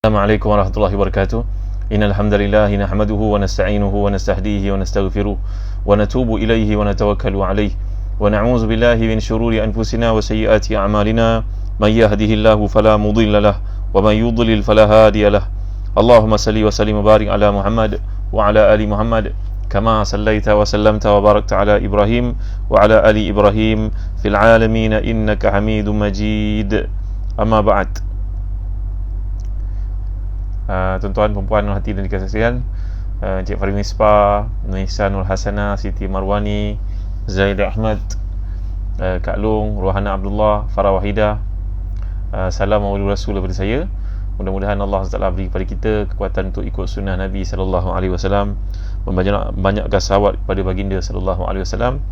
Assalamualaikum warahmatullahi wabarakatuh. Innal hamdalillah nahmaduhu wa nasta'inuhu wa nastahdihi wa nastaghfiruh wa natubu ilaihi wa natawakkalu alaihi wa na'udzu billahi min shururi anfusina wa sayyiati a'malina may yahdihillahu fala mudilla lahu wa may yudlil fala hadiya lahu. Allahumma salli wa sallim wa barik ala Muhammad wa ala ali Muhammad kama sallaita wa sallamta wa barakta ala Ibrahim wa ala ali Ibrahim fil alamin innaka Hamidum Majid. Amma ba'd. Tuan-tuan, perempuan hati dan dikasih sekalian, Encik Farid Misbah, Nisa Nur Hasanah, Siti Marwani, Zaid Ahmad, Kak Long, Rohana Abdullah, Farah Wahidah, salam maulid Rasul daripada saya. Mudah-mudahan Allah SWT beri kepada kita kekuatan untuk ikut sunnah Nabi SAW, membanyakkan salawat kepada baginda SAW,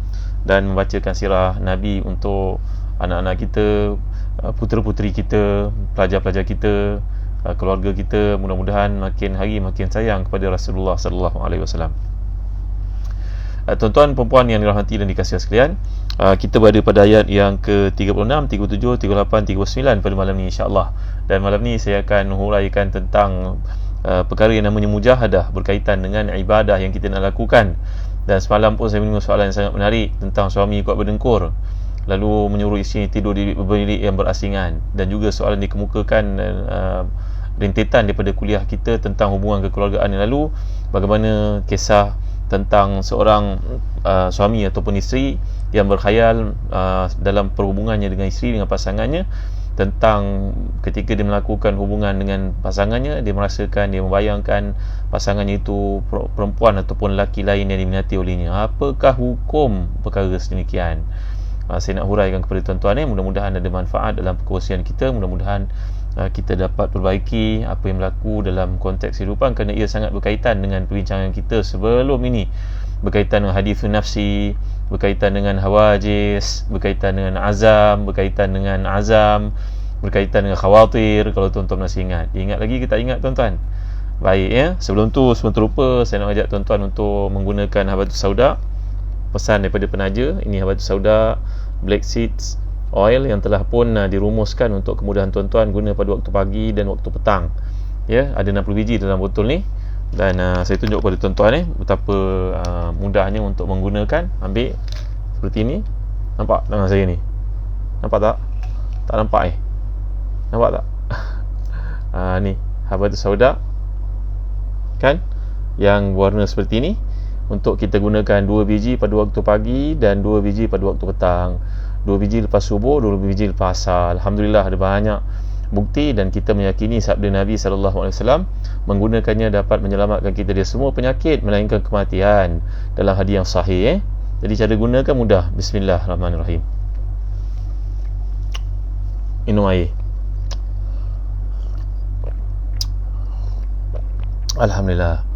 dan membacakan sirah Nabi untuk anak-anak kita, putera-puteri kita, pelajar-pelajar kita, keluarga kita. Mudah-mudahan makin hari makin sayang kepada Rasulullah sallallahu alaihi wasallam. Tuan-tuan, perempuan yang dirahmati dan dikasihi sekalian, kita berada pada ayat yang ke-36, 37, 38, 39 pada malam ni insya-Allah. Dan malam ni saya akan huraikan tentang perkara yang namanya mujahadah berkaitan dengan ibadah yang kita nak lakukan. Dan semalam pun saya menerima soalan yang sangat menarik tentang suami kuat berdengkur lalu menyuruh isteri tidur di bilik yang berasingan, dan juga soalan dikemukakan rentetan daripada kuliah kita tentang hubungan kekeluargaan yang lalu, bagaimana kisah tentang seorang suami ataupun isteri yang berkhayal dalam perhubungannya dengan isteri, dengan pasangannya, tentang ketika dia melakukan hubungan dengan pasangannya, dia merasakan, dia membayangkan pasangannya itu perempuan ataupun lelaki lain yang diminati olehnya. Apakah hukum perkara sedemikian? Saya nak huraikan kepada tuan-tuan, mudah-mudahan ada manfaat dalam perkongsian kita. Mudah-mudahan kita dapat perbaiki apa yang berlaku dalam konteks kehidupan, kerana ia sangat berkaitan dengan perbincangan kita sebelum ini, berkaitan dengan hadithun nafsi, berkaitan dengan hawajis, berkaitan dengan azam, berkaitan dengan azam, berkaitan dengan khawatir. Kalau tuan-tuan masih ingat lagi kita ingat tuan-tuan? Baik ya. Sebelum terlupa, saya nak ajak tuan-tuan untuk menggunakan Habatus Sauda, pesan daripada penaja. Ini Habatus Sauda Black Seeds Oil yang telah pun dirumuskan untuk kemudahan tuan-tuan guna pada waktu pagi dan waktu petang. Ya, ada 60 biji dalam botol ni, dan saya tunjuk kepada tuan-tuan betapa mudahnya untuk menggunakan. Ambil seperti ini. Nampak tangan saya ni? Nampak tak? Tak nampak nampak tak? Ni Habatus Sauda kan, yang warna seperti ni. Untuk kita gunakan 2 biji pada waktu pagi dan 2 biji pada waktu petang, 2 biji lepas subuh, 2 biji lepas asar. Alhamdulillah, ada banyak bukti dan kita meyakini sabda Nabi SAW, menggunakannya dapat menyelamatkan kita dari semua penyakit melainkan kematian, dalam hadis yang sahih. Jadi cara gunakan mudah. Bismillahirrahmanirrahim. Minum air. Alhamdulillah.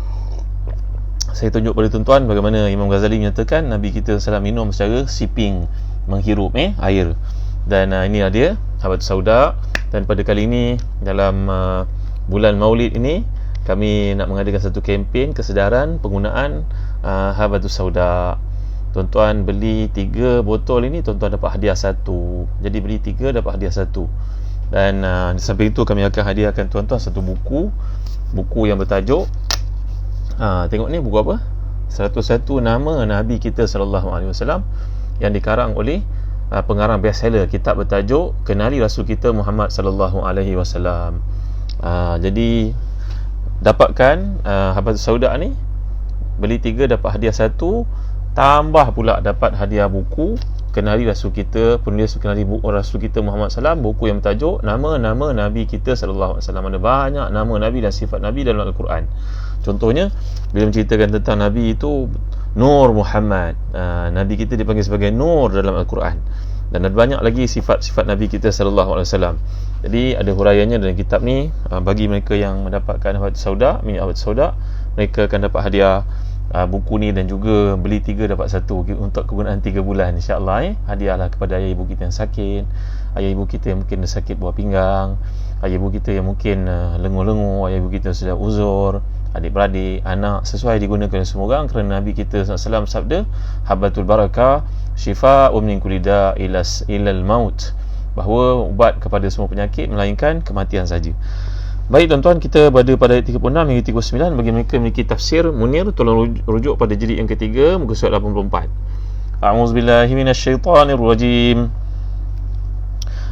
Saya tunjuk pada tuan-tuan bagaimana Imam Ghazali menyatakan Nabi kita SAW minum secara sipping, menghirup air. Dan inilah dia Habatus Sauda. Dan pada kali ini, dalam bulan Maulid ini, kami nak mengadakan satu kempen kesedaran penggunaan Habatus Sauda. Tuan-tuan beli 3 botol ini, tuan-tuan dapat hadiah 1. Jadi beli 3 dapat hadiah 1. Dan di samping itu kami akan hadiahkan tuan-tuan satu buku yang bertajuk, tengok ni buku apa? 101 Nama Nabi kita SAW, yang dikarang oleh pengarang bestseller kitab bertajuk Kenali Rasul Kita Muhammad SAW. Jadi dapatkan Habatus Sauda ni, beli 3 dapat hadiah 1, tambah pula dapat hadiah buku Kenali Rasul Kita, penulis Kenali Rasul Kita Muhammad SAW, buku yang bertajuk Nama-Nama Nabi Kita SAW. Ada banyak nama Nabi dan sifat Nabi dalam Al-Quran. Contohnya, bila menceritakan tentang Nabi itu Nur Muhammad, Nabi kita dipanggil sebagai Nur dalam Al-Quran. Dan ada banyak lagi sifat-sifat Nabi kita SAW. Jadi ada huraiannya dalam kitab ni. Bagi mereka yang mendapatkan Habatus Sauda, minyak Habatus Sauda, mereka akan dapat hadiah buku ni, dan juga beli 3 dapat 1 untuk kegunaan 3 bulan insya-Allah. Hadiahlah kepada ayah ibu kita yang sakit, ayah ibu kita yang mungkin sakit buah pinggang, ayah ibu kita yang mungkin lengur-lengur, ayah ibu kita sudah uzur, adik-beradik, anak, sesuai digunakan semua orang, kerana Nabi kita SAW sabda, Habatul Barakah Syifa'un min kulli da'i ilal maut, bahawa ubat kepada semua penyakit melainkan kematian saja. Baik tuan-tuan, kita berada pada ayat 36 hingga 39. Bagi mereka memiliki tafsir Munir, tolong rujuk pada jilid yang ketiga, muka surat 84. A'udzubillahi minasyaitanirrajim.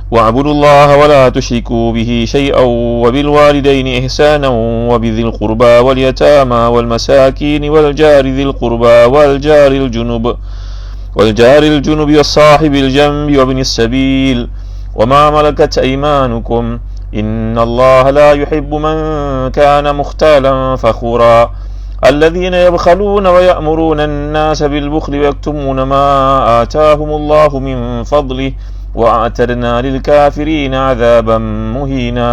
وَاعْبُدُوا اللَّهَ وَلَا تُشْرِكُوا بِهِ شَيْئًا وَبِالْوَالِدَيْنِ إِحْسَانًا وَبِذِي الْقُرْبَى وَالْيَتَامَى وَالْمَسَاكِينِ وَالْجَارِ ذِي الْقُرْبَى وَالْجَارِ الْجُنُبِ وَصَاحِبِ الْجَنبِ وَابْنِ السَّبِيلِ وَمَا مَلَكَتْ أَيْمَانُكُمْ إِنَّ اللَّهَ لَا يُحِبُّ مَنْ كَانَ مُخْتَالًا فَخُورًا الَّذِينَ يَبْخَلُونَ وَيَأْمُرُونَ النَّاسَ بِالْبُخْلِ وَيَكْتُمُونَ مَا آتَاهُمُ اللَّهُ مِنْ فَضْلِهِ وَأَعْتَدْنَا لِلْكَافِرِينَ عَذَابًا مُهِينًا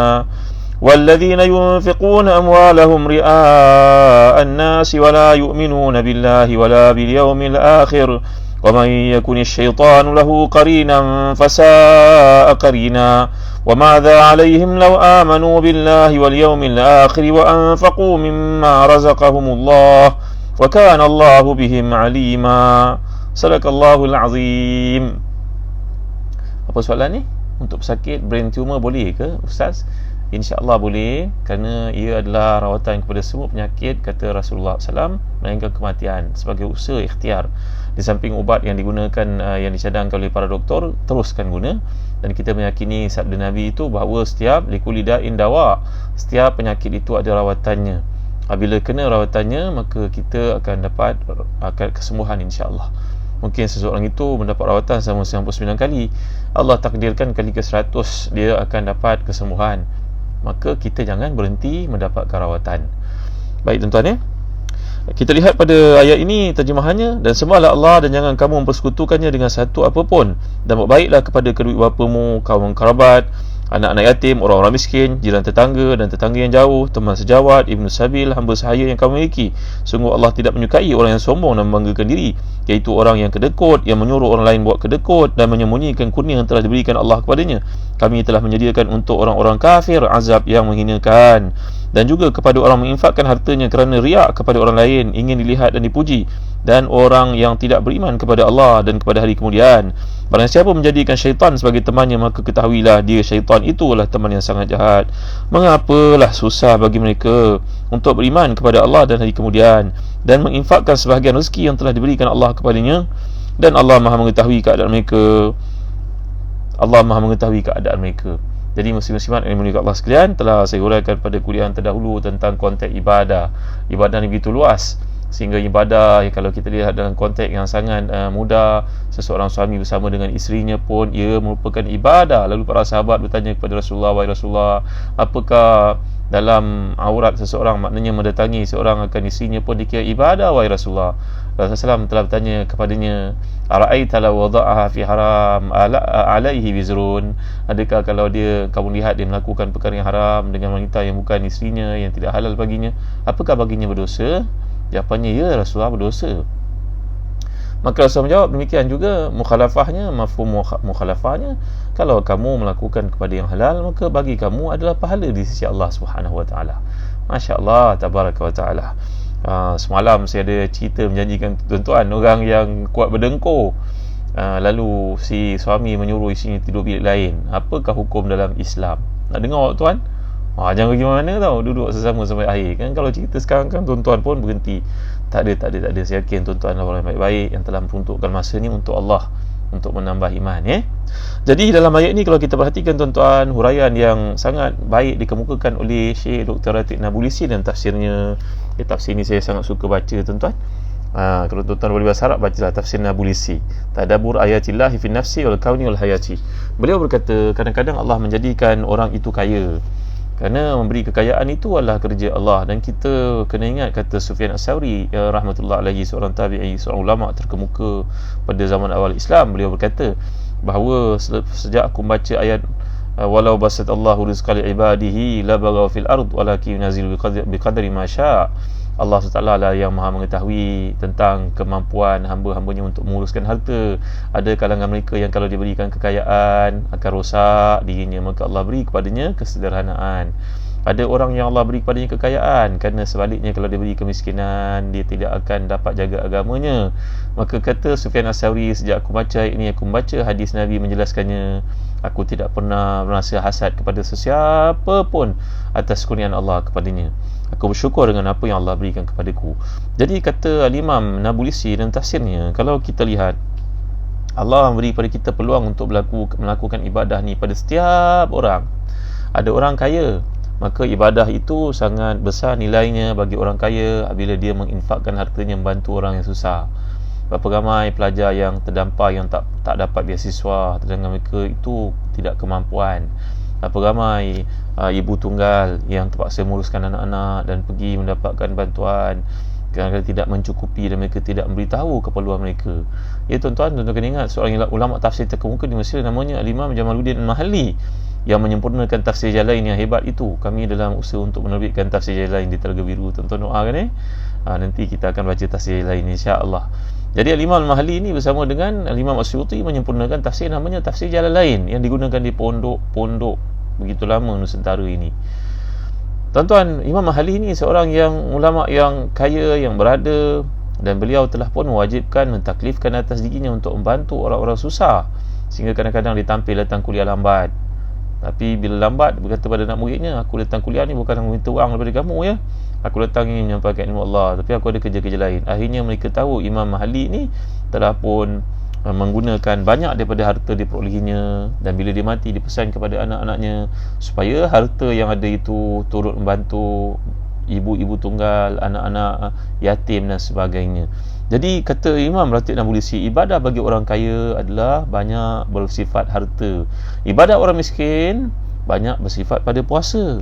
وَالَّذِينَ يُنْفِقُونَ أَمْوَالَهُمْ رِئَاءَ النَّاسِ وَلَا يُؤْمِنُونَ بِاللَّهِ وَلَا بِالْيَوْمِ الْآخِرِ وَمَنْ يَكُنِ الشَّيْطَانُ لَهُ قَرِينًا فَسَاءَ قَرِينًا وَمَاذَا عَلَيْهِمْ لَوْ آمَنُوا بِاللَّهِ وَالْيَوْمِ الْآخِرِ وَأَنْفَقُوا مِمَّا رَزَقَهُمُ اللَّهُ وَكَانَ اللَّهُ بِهِمْ عَلِيمًا. صدق الله العظيم. Apa soalan ni? Untuk pesakit brain tumor boleh ke Ustaz? InsyaAllah boleh, kerana ia adalah rawatan kepada semua penyakit, kata Rasulullah SAW, melainkan kematian, sebagai usaha ikhtiar. Di samping ubat yang digunakan, yang dicadangkan oleh para doktor, teruskan guna. Dan kita meyakini sabda Nabi itu bahawa setiap likulli da'in dawa, setiap penyakit itu ada rawatannya. Apabila kena rawatannya, maka kita akan dapat kesembuhan insyaAllah. Mungkin seseorang itu mendapat rawatan selama 99 kali, Allah takdirkan kali ke-100 dia akan dapat kesembuhan. Maka kita jangan berhenti mendapatkan rawatan. Baik tuan-tuan ya, kita lihat pada ayat ini terjemahannya. Dan sembahlah Allah dan jangan kamu mempersekutukannya dengan satu apapun, dan buat baiklah kepada kedua bapamu, kaum kerabat, anak-anak yatim, orang-orang miskin, jiran tetangga dan tetangga yang jauh, teman sejawat, ibnu sabil, hamba sahaya yang kamu miliki. Sungguh Allah tidak menyukai orang yang sombong dan membanggakan diri, iaitu orang yang kedekut, yang menyuruh orang lain buat kedekut dan menyembunyikan kurnia yang telah diberikan Allah kepadanya. Kami telah menyediakan untuk orang-orang kafir azab yang menghinakan. Dan juga kepada orang menginfakkan hartanya kerana riak kepada orang lain, ingin dilihat dan dipuji, dan orang yang tidak beriman kepada Allah dan kepada hari kemudian. Barang siapa menjadikan syaitan sebagai temannya, maka ketahuilah dia syaitan itulah teman yang sangat jahat. Mengapalah susah bagi mereka untuk beriman kepada Allah dan hari kemudian, dan menginfakkan sebahagian rezeki yang telah diberikan Allah kepadanya. Dan Allah Maha mengetahui keadaan mereka. Allah Maha mengetahui keadaan mereka. Jadi muslim-muslimat yang dimuliakan Allah sekalian, telah saya uraikan pada kuliah terdahulu tentang konteks ibadah. Ibadah ni begitu luas, sehingga ibadah, kalau kita lihat dalam konteks yang sangat mudah, seseorang suami bersama dengan isterinya pun ia merupakan ibadah. Lalu para sahabat bertanya kepada Rasulullah, wahai Rasulullah, apakah dalam aurat seseorang, maknanya mendatangi seorang akan isterinya pun dikira ibadah, wahai Rasulullah? Rasulullah SAW telah bertanya kepadanya, ara'aita law wada'aha fi haram alaihi wizrun, adakah kalau kamu lihat dia melakukan perkara yang haram dengan wanita yang bukan isterinya, yang tidak halal baginya, apakah baginya berdosa? Jawapannya, ya Rasulullah, berdosa. Maka Rasulullah menjawab, demikian juga mukhalafahnya, mafhum mukhalafahnya, kalau kamu melakukan kepada yang halal, maka bagi kamu adalah pahala di sisi Allah Subhanahu wa taala. Masya-Allah, tabaraka wa taala. Semalam saya ada cerita menjanjikan tuan-tuan, orang yang kuat berdengkur, lalu si suami menyuruh isinya tidur bilik lain. Apakah hukum dalam Islam? Nak dengar tuan? Jangan pergi mana tau, duduk sesama sampai akhir. Kan kalau cerita sekarang kan tuan-tuan pun berhenti. Tak ada. Saya yakin tuan-tuan orang baik-baik yang telah memperuntukkan masa ni untuk Allah, untuk menambah iman ya. Jadi dalam ayat ni kalau kita perhatikan tuan-tuan, huraian yang sangat baik dikemukakan oleh Syekh Dr. Ratib Nabulsi dan tafsirnya. Tafsir ni saya sangat suka baca tuan-tuan. Kalau tuan-tuan boleh bahasa Arab, bacalah tafsir Nabulsi, Tadabbur ayatillahi fi nafsi wal kauni wal hayati. Beliau berkata, kadang-kadang Allah menjadikan orang itu kaya kerana memberi kekayaan itu adalah kerja Allah. Dan kita kena ingat kata Sufyan As-Sawri rahmatullah alaihi, seorang tabi'i, seorang ulama terkemuka pada zaman awal Islam. Beliau berkata bahawa sejak aku membaca ayat walau basatallahu rizqa li ibadihi la baghaw fil ard walakin yunzilu biqadri ma syaa, Allah SWT lah yang maha mengetahui tentang kemampuan hamba-hambanya untuk menguruskan harta. Ada kalangan mereka yang kalau diberikan kekayaan akan rosak dirinya, maka Allah beri kepadanya kesederhanaan. Ada orang yang Allah beri kepadanya kekayaan, kerana sebaliknya kalau dia beri kemiskinan, dia tidak akan dapat jaga agamanya. Maka kata Sufyan Ats-Tsauri, sejak aku baca ini, aku membaca hadis Nabi menjelaskannya, aku tidak pernah merasa hasad kepada sesiapa pun atas kurniaan Allah kepadanya. Aku bersyukur dengan apa yang Allah berikan kepadaku. Jadi kata Al-Imam Nabulsi dalam tafsirnya, kalau kita lihat, Allah beri pada kita peluang untuk melakukan ibadah ni pada setiap orang. Ada orang kaya, maka ibadah itu sangat besar nilainya bagi orang kaya apabila dia menginfakkan hartanya membantu orang yang susah. Berapa ramai pelajar yang terdampar, yang tak dapat beasiswa, sedangkan mereka itu tidak kemampuan. Berapa ramai ibu tunggal yang terpaksa menguruskan anak-anak dan pergi mendapatkan bantuan kerana tidak mencukupi dan mereka tidak memberitahu keperluan mereka. Ya tuan-tuan kena ingat, seorang ulama tafsir terkemuka di Mesir namanya Al-Imam Jamaluddin Al-Mahalli yang menyempurnakan tafsir Jalalain yang hebat itu. Kami dalam usaha untuk menerbitkan tafsir Jalalain di Telaga Biru. Tuan-tuan doakan nanti kita akan baca tafsir Jalalain insya-Allah. Jadi Al-Imam Al-Mahalli ini bersama dengan Al-Imam As-Suyuti menyempurnakan tafsir namanya tafsir Jalalain yang digunakan di pondok-pondok begitu lama Nusantara ini. Tuan-tuan, Imam Mahalli ini seorang yang ulama yang kaya, yang berada, dan beliau telah pun mewajibkan, mentaklifkan atas dirinya untuk membantu orang-orang susah, sehingga kadang-kadang ditampil datang kuliah lambat. Tapi bila lambat, berkata pada anak muridnya, aku datang kuliah ni bukan meminta wang daripada kamu ya, aku datang ingin menyampaikan ilmu Allah, tapi aku ada kerja-kerja lain. Akhirnya mereka tahu Imam Mahalli ni telah pun menggunakan banyak daripada harta diperolehinya, dan bila dia mati dipesan kepada anak-anaknya supaya harta yang ada itu turut membantu ibu-ibu tunggal, anak-anak yatim dan sebagainya. Jadi kata Imam Ratib Nabulsi, ibadah bagi orang kaya adalah banyak bersifat harta. Ibadah orang miskin banyak bersifat pada puasa.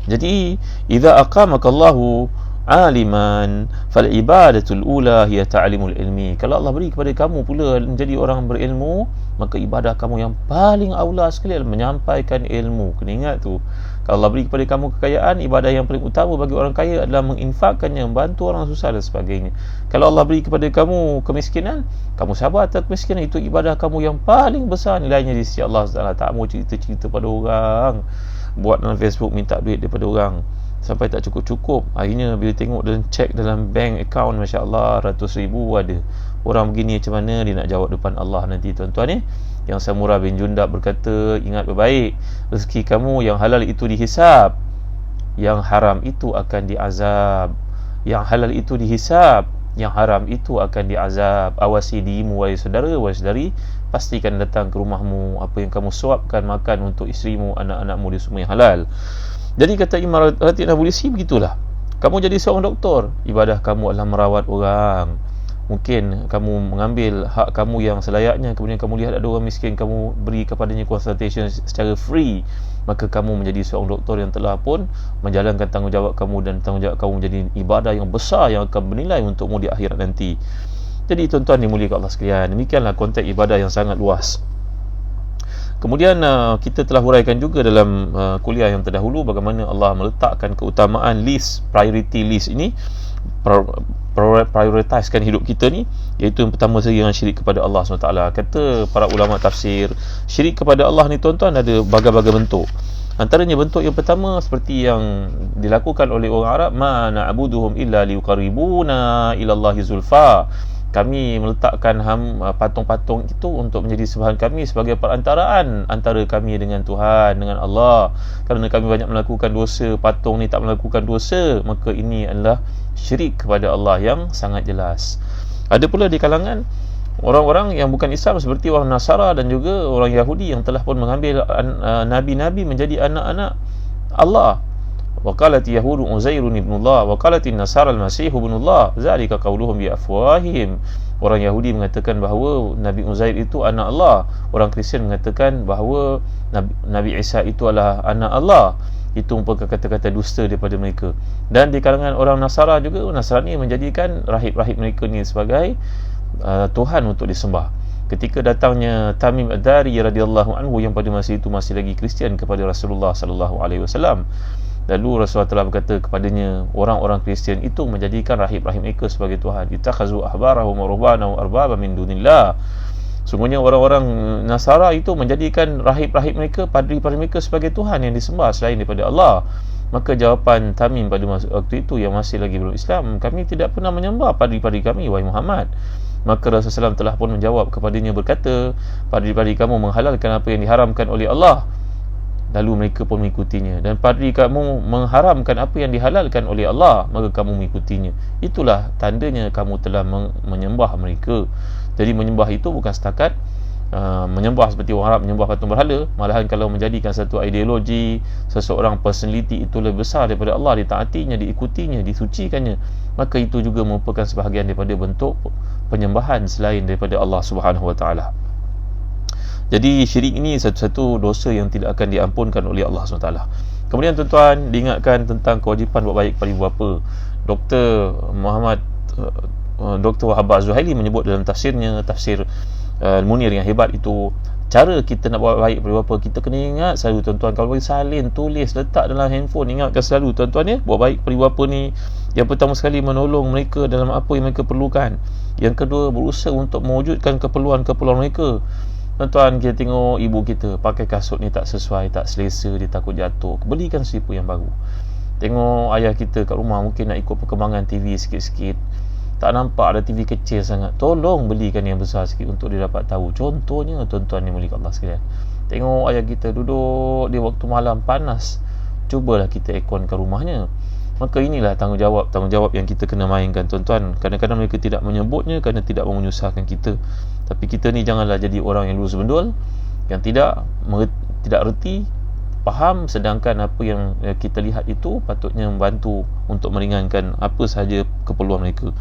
Jadi idza aqamakallahu aliman fal ibadatul ula hiya ta'limul ilmi. Kalau Allah beri kepada kamu pula menjadi orang berilmu, maka ibadah kamu yang paling aula sekali adalah menyampaikan ilmu. Kena ingat tu, kalau Allah beri kepada kamu kekayaan, ibadah yang paling utama bagi orang kaya adalah menginfakkannya, membantu orang susah dan sebagainya. Kalau Allah beri kepada kamu kemiskinan, kamu sabar atas kemiskinan, itu ibadah kamu yang paling besar nilainya di sisi Allah SWT. Tak mau cerita-cerita pada orang, buat dalam Facebook minta duit daripada orang sampai tak cukup-cukup. Akhirnya bila tengok dan cek dalam bank account, Masya Allah, ratus ribu ada. Orang begini macam mana dia nak jawab depan Allah nanti, tuan-tuan Yang Samurah bin Jundab berkata, ingat baik-baik, rezeki kamu yang halal itu dihisap, yang haram itu akan diazab. Yang halal itu dihisap, yang haram itu akan diazab. Awasi dirimu wahai saudara, wahai saudari, pastikan datang ke rumahmu apa yang kamu suapkan makan untuk isterimu, anak-anakmu, dia semua yang halal. Jadi kata Imam Ratib Nabulsi, begitulah. Kamu jadi seorang doktor, ibadah kamu adalah merawat orang. Mungkin kamu mengambil hak kamu yang selayaknya, kemudian kamu lihat ada orang miskin, kamu beri kepadanya consultation secara free, maka kamu menjadi seorang doktor yang telah pun menjalankan tanggungjawab kamu, dan tanggungjawab kamu menjadi ibadah yang besar yang akan bernilai untukmu di akhirat nanti. Jadi tuan-tuan dimuliakan Allah sekalian, demikianlah konteks ibadah yang sangat luas. Kemudian kita telah huraikan juga dalam kuliah yang terdahulu bagaimana Allah meletakkan keutamaan list, priority list ini, prioritaskan hidup kita ni, iaitu yang pertama sekali dengan syirik kepada Allah SWT. Kata para ulama tafsir, syirik kepada Allah ni tuan-tuan ada berbagai-bagai bentuk. Antaranya bentuk yang pertama seperti yang dilakukan oleh orang Arab, ma na'buduhum illa liqarribuna ila Allahi zulfa. Kami meletakkan patung-patung itu untuk menjadi sembahan kami sebagai perantaraan antara kami dengan Tuhan, dengan Allah. Kerana kami banyak melakukan dosa, patung ni tak melakukan dosa, maka ini adalah syirik kepada Allah yang sangat jelas. Ada pula di kalangan orang-orang yang bukan Islam seperti orang Nasara dan juga orang Yahudi yang telah pun mengambil nabi-nabi menjadi anak-anak Allah. وقالت يهود عزير ابن الله وقالت النصارى المسيح ابن الله ذلك قولهم بأفواههم. Orang Yahudi mengatakan bahawa Nabi Uzair itu anak Allah. Orang Kristian mengatakan bahawa Nabi Isa itu adalah anak Allah. Itu merupakan kata-kata dusta daripada mereka. Dan di kalangan orang Nasara juga, Nasrani menjadikan rahib-rahib mereka ni sebagai Tuhan untuk disembah. Ketika datangnya Tamim Ad-Dari radhiyallahu anhu yang pada masa itu masih lagi Kristian kepada Rasulullah sallallahu alaihi wasallam, lalu Rasulullah telah berkata kepadanya, orang-orang Kristian itu menjadikan rahib-rahib mereka sebagai Tuhan. Itakhazu ahbarahum wa ruhbanahum arbaba min dunillah. Sungguhnya orang-orang Nasara itu menjadikan rahib-rahib mereka, padri-padri mereka sebagai Tuhan yang disembah selain daripada Allah. Maka jawapan Tamim pada waktu itu yang masih lagi belum Islam, kami tidak pernah menyembah padri-padri kami, wahai Muhammad. Maka Rasulullah SAW telah pun menjawab kepadanya berkata, padri-padri kamu menghalalkan apa yang diharamkan oleh Allah, lalu mereka pun mengikutinya. Dan padri kamu mengharamkan apa yang dihalalkan oleh Allah, maka kamu mengikutinya. Itulah tandanya kamu telah menyembah mereka. Jadi menyembah itu bukan setakat menyembah seperti orang Arab menyembah patung berhala, malahan kalau menjadikan satu ideologi, seseorang personality itu lebih besar daripada Allah, ditaatinya, diikutinya, disucikannya, maka itu juga merupakan sebahagian daripada bentuk penyembahan selain daripada Allah Subhanahu Wa Taala. Jadi syirik ini satu-satu dosa yang tidak akan diampunkan oleh Allah SWT. Kemudian tuan-tuan, diingatkan tentang kewajipan buat baik kepada ibu bapa. Dr. Wahab Az-Zuhaili menyebut dalam tafsirnya, tafsir Munir yang hebat itu, cara kita nak buat baik kepada bapa, kita kena ingat selalu tuan-tuan, kalau boleh salin, tulis, letak dalam handphone, ingatkan selalu tuan-tuan ya, buat baik kepada bapa ni, yang pertama sekali menolong mereka dalam apa yang mereka perlukan. Yang kedua, berusaha untuk mewujudkan keperluan-keperluan mereka. Tuan-tuan, kita tengok ibu kita pakai kasut ni tak sesuai, tak selesa, dia takut jatuh, belikan selipu yang baru. Tengok ayah kita kat rumah mungkin nak ikut perkembangan TV sikit-sikit, tak nampak ada TV kecil sangat, tolong belikan yang besar sikit untuk dia dapat tahu. Contohnya tuan-tuan yang mulia Allah sekalian, tengok ayah kita duduk di waktu malam panas, cubalah kita airconkan rumahnya. Maka inilah tanggungjawab yang kita kena mainkan tuan-tuan. Kadang-kadang mereka tidak menyebutnya kerana tidak mahu menyusahkan kita, tapi kita ni janganlah jadi orang yang lurus bendul, yang tidak reti faham, sedangkan apa yang kita lihat itu patutnya membantu untuk meringankan apa sahaja keperluan mereka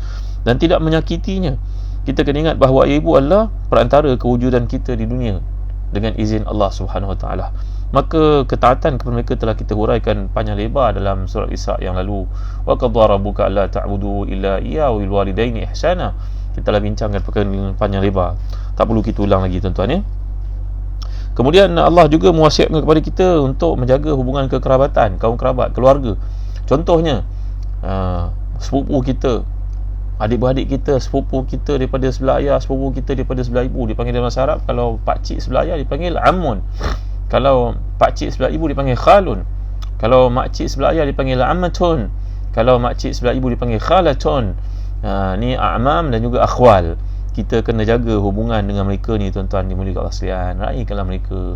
dan tidak menyakitinya. Kita kena ingat bahawa ibu adalah perantara kewujudan kita di dunia dengan izin Allah Subhanahu Wa Taala. Maka ketaatan kepada mereka telah kita huraikan panjang lebar dalam surah Isra yang lalu. Wa qadara rabbuka alla ta'budu illa iyyahu wal walidaini ihsana. Kita telah bincangkan perkara ini panjang lebar, tak perlu kita ulang lagi tuan-tuan ya. Kemudian Allah juga mewasiatkan kepada kita untuk menjaga hubungan kekerabatan, kaum kerabat, keluarga. Contohnya sepupu kita, adik-beradik kita, sepupu kita daripada sebelah ayah, sepupu kita daripada sebelah ibu, dipanggil dalam bahasa Arab. Kalau pakcik sebelah ayah dipanggil ammun, kalau pakcik sebelah ibu dipanggil khalun, kalau makcik sebelah ayah dipanggil ammatun, kalau makcik sebelah ibu dipanggil khalatun. Ni a'mam dan juga akhwal. Kita kena jaga hubungan dengan mereka ni tuan-tuan dimuliakan Allah sekalian. Raikanlah mereka.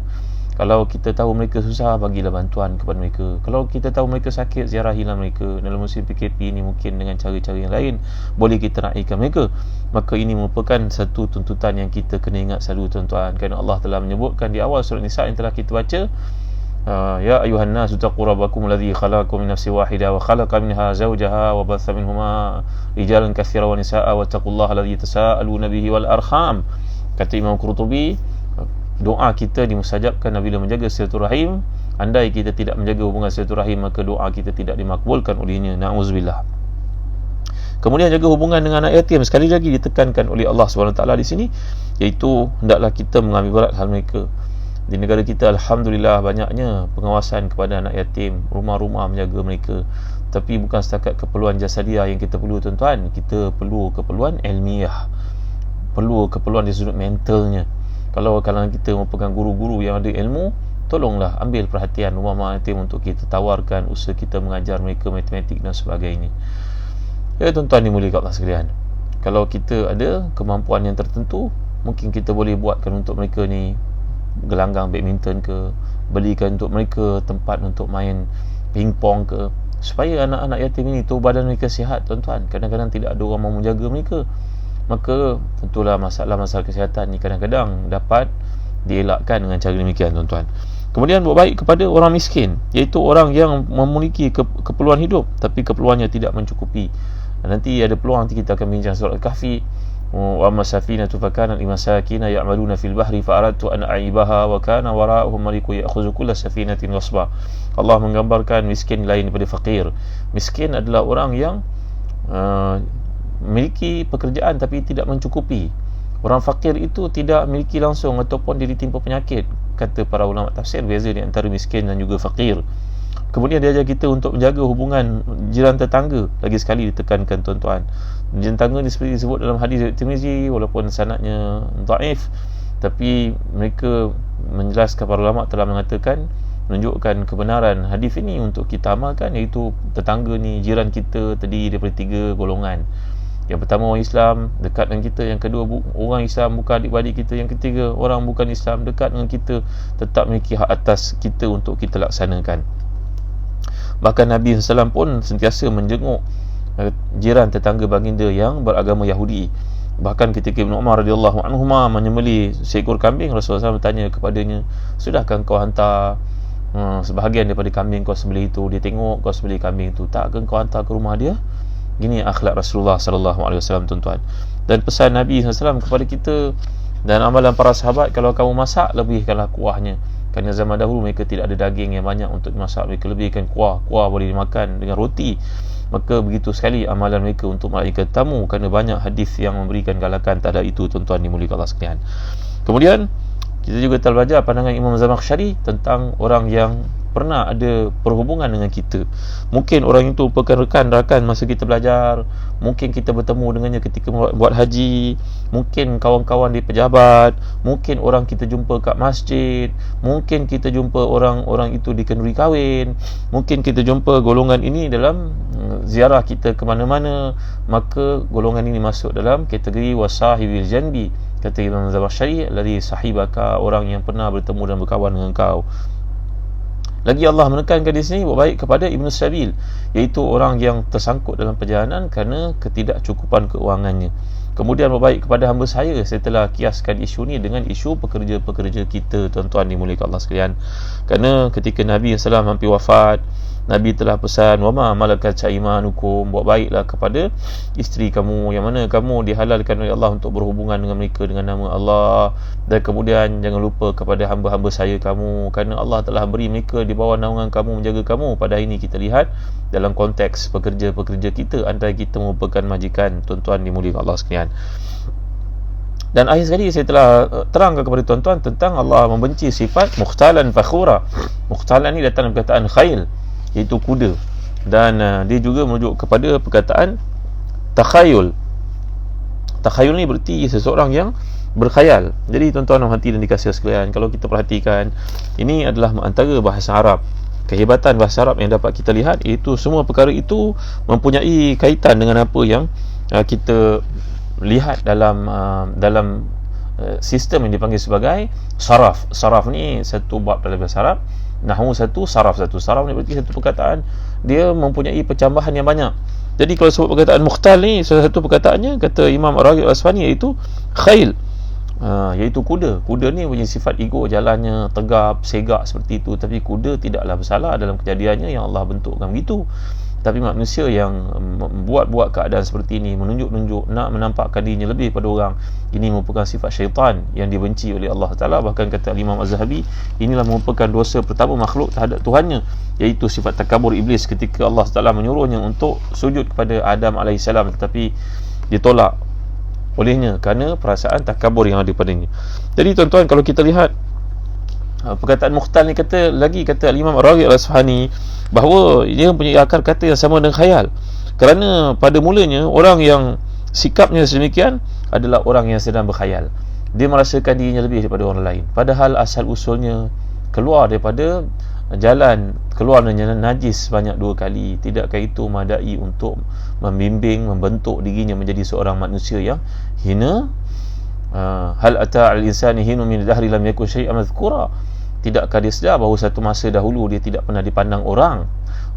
Kalau kita tahu mereka susah, bagilah bantuan kepada mereka. Kalau kita tahu mereka sakit, ziarahilah mereka. Dalam musim PKP ni mungkin dengan cara-cara yang lain boleh kita raikan mereka. Maka ini merupakan satu tuntutan yang kita kena ingat selalu tuan-tuan, kerana Allah telah menyebutkan di awal surah Nisa yang telah kita baca, ya ayuhan nasu taqu rabbakum alladhi khalaqakum min nafsin wahidah wa khalaqa minha zawjaha wa batha minhuma rijalan katsiran wa nisaa wattaqullaha alladhi tasaaluna bihi wal arham. Kata Imam Qurtubi, doa kita dimustajabkan bila menjaga silaturahim. Andai kita tidak menjaga hubungan silaturahim, maka doa kita tidak dimakbulkan olehnya. Na'udzubillah. Kemudian jaga hubungan dengan anak yatim, sekali lagi ditekankan oleh Allah SWT di sini, iaitu hendaklah kita mengambil berat hal mereka. Di negara kita alhamdulillah banyaknya pengawasan kepada anak yatim, rumah-rumah menjaga mereka. Tapi bukan setakat keperluan jasadiah yang kita perlu tuan-tuan, kita perlu keperluan ilmiah, perlu keperluan di sudut mentalnya. Kalau kalangan kita merupakan guru-guru yang ada ilmu, tolonglah ambil perhatian rumah yatim untuk kita tawarkan usaha kita mengajar mereka matematik dan sebagainya. Ya tuan-tuan dimuliakan Allah sekalian, kalau kita ada kemampuan yang tertentu, mungkin kita boleh buatkan untuk mereka ni gelanggang badminton ke, belikan untuk mereka tempat untuk main pingpong ke, supaya anak-anak yatim ini tu badan mereka sihat tuan-tuan. Kadang-kadang tidak ada orang mahu menjaga mereka, maka tentulah masalah-masalah kesihatan ni kadang-kadang dapat dielakkan dengan cara demikian tuan-tuan. Kemudian buat baik kepada orang miskin, iaitu orang yang memiliki keperluan hidup tapi keperluannya tidak mencukupi. Nanti ada peluang, nanti kita akan bincang surah Al-Kahfi. Wa amma safinatu fakanat limasakin ya'maluna fil bahri fa aradtu an a'ibaha wa kana wara'uhum malikun ya'khudhu kulla safinatin ghasba. Allah menggambarkan miskin lain daripada fakir. Miskin adalah orang yang memiliki pekerjaan tapi tidak mencukupi. Orang fakir itu tidak memiliki langsung ataupun dia ditimpa penyakit. Kata para ulama tafsir, beza di antara miskin dan juga fakir. Kemudian dia ajar kita untuk menjaga hubungan jiran tetangga. Lagi sekali ditekankan tuan-tuan, jiran tetangga ni seperti disebut dalam hadis Tirmizi, walaupun sanadnya dhaif, tapi mereka menjelaskan, para ulama telah mengatakan, menunjukkan kebenaran hadis ini untuk kita amalkan, iaitu tetangga ni, jiran kita terdiri daripada 3 golongan. Yang pertama orang Islam, dekat dengan kita. Yang kedua orang Islam bukan adik-beradik kita. Yang ketiga orang bukan Islam, dekat dengan kita, tetap memiliki hak atas kita untuk kita laksanakan. Bahkan Nabi SAW pun sentiasa menjenguk jiran tetangga baginda yang beragama Yahudi. Bahkan ketika Ibn Umar radhiyallahu anhuma menyembelih seekor kambing, Rasulullah SAW bertanya kepadanya, sudahkah kau hantar sebahagian daripada kambing kau sembelih itu? Dia tengok kau sembelih kambing itu, takkan kau hantar ke rumah dia? Gini akhlak Rasulullah SAW, tuan-tuan. Dan pesan Nabi SAW kepada kita dan amalan para sahabat, kalau kamu masak, lebihkanlah kuahnya. Kerana zaman dahulu mereka tidak ada daging yang banyak untuk dimasak, mereka lebihkan kuah. Kuah boleh dimakan dengan roti. Maka begitu sekali amalan mereka untuk melayani tamu, kerana banyak hadis yang memberikan galakan terhadap itu, tuan-tuan dimuliakan Allah sekalian. Kemudian kita juga telah belajar pandangan Imam Zamakhsyari tentang orang yang pernah ada perhubungan dengan kita. Mungkin orang itu merupakan rakan masa kita belajar, mungkin kita bertemu dengannya ketika buat haji, mungkin kawan-kawan di pejabat, mungkin orang kita jumpa kat masjid, mungkin kita jumpa orang itu di kenduri kahwin, mungkin kita jumpa golongan ini dalam ziarah kita ke mana-mana. Maka golongan ini masuk dalam kategori wasahibil janbi, kata Imam Zamakhsyari, alladhi sahibaka, orang yang pernah bertemu dan berkawan dengan kau. Lagi Allah menekankan di sini buat baik kepada Ibn Sabil, iaitu orang yang tersangkut dalam perjalanan kerana ketidakcukupan keuangannya. Kemudian buat baik kepada hamba saya telah kiaskan isu ni dengan isu pekerja-pekerja kita, tuan-tuan dimuliakan Allah sekalian. Kerana ketika Nabi SAW hampir wafat, Nabi telah pesan, wama malakat aimanukum, buat baiklah kepada isteri kamu yang mana kamu dihalalkan oleh Allah untuk berhubungan dengan mereka dengan nama Allah. Dan kemudian jangan lupa kepada hamba-hamba saya kamu, kerana Allah telah beri mereka di bawah naungan kamu, menjaga kamu. Pada hari ini kita lihat dalam konteks pekerja-pekerja kita, antara kita merupakan majikan, tuan-tuan dimuliakan Allah sekalian. Dan akhir sekali saya telah terangkan kepada tuan-tuan tentang Allah membenci sifat mukhtalan fakhura. Mukhtalan ni datang dari perkataan khail, iaitu kuda. Dan dia juga merujuk kepada perkataan takhayul. Takhayul ni berarti seseorang yang berkhayal. Jadi tuan-tuan hati dan dikasihi sekalian, kalau kita perhatikan, ini adalah antara bahasa Arab. Kehebatan bahasa Arab yang dapat kita lihat, iaitu semua perkara itu mempunyai kaitan dengan apa yang kita lihat dalam sistem yang dipanggil sebagai saraf. Saraf ni satu bab dalam bahasa Arab, nahwu satu, saraf satu. Saraf ni berarti satu perkataan dia mempunyai pencambahan yang banyak. Jadi kalau sebut perkataan mukhtal ni, salah satu perkataannya kata Imam Ar-Raghib Al-Asfahani, iaitu khail, iaitu kuda. Kuda ni punya sifat ego, jalannya tegap, segak seperti itu. Tapi kuda tidaklah bersalah dalam kejadiannya yang Allah bentukkan begitu. Tapi manusia yang buat keadaan seperti ini, menunjuk-nunjuk, nak menampakkan dirinya lebih pada orang, ini merupakan sifat syaitan yang dibenci oleh Allah Ta'ala. Bahkan kata Imam Az-Zahabi, inilah merupakan dosa pertama makhluk terhadap Tuhannya, iaitu sifat takabur iblis ketika Allah Ta'ala menyuruhnya untuk sujud kepada Adam AS, tetapi ditolak olehnya kerana perasaan takabur yang ada padanya. Jadi tuan-tuan, kalau kita lihat perkataan mukhtal ni, kata Imam Ar-Raghib Al-Asfahani bahawa dia mempunyai akar kata yang sama dengan khayal. Kerana pada mulanya orang yang sikapnya sedemikian adalah orang yang sedang berkhayal. Dia merasakan dirinya lebih daripada orang lain, padahal asal usulnya keluar daripada jalan, keluar dengan najis sebanyak 2 kali. Tidakkah itu madai untuk membimbing, membentuk dirinya menjadi seorang manusia yang hina? Hal ata al-insani hinu min dahri lam yakun syai'an madhkura. Tidakkah dia sedar bahawa satu masa dahulu dia tidak pernah dipandang orang?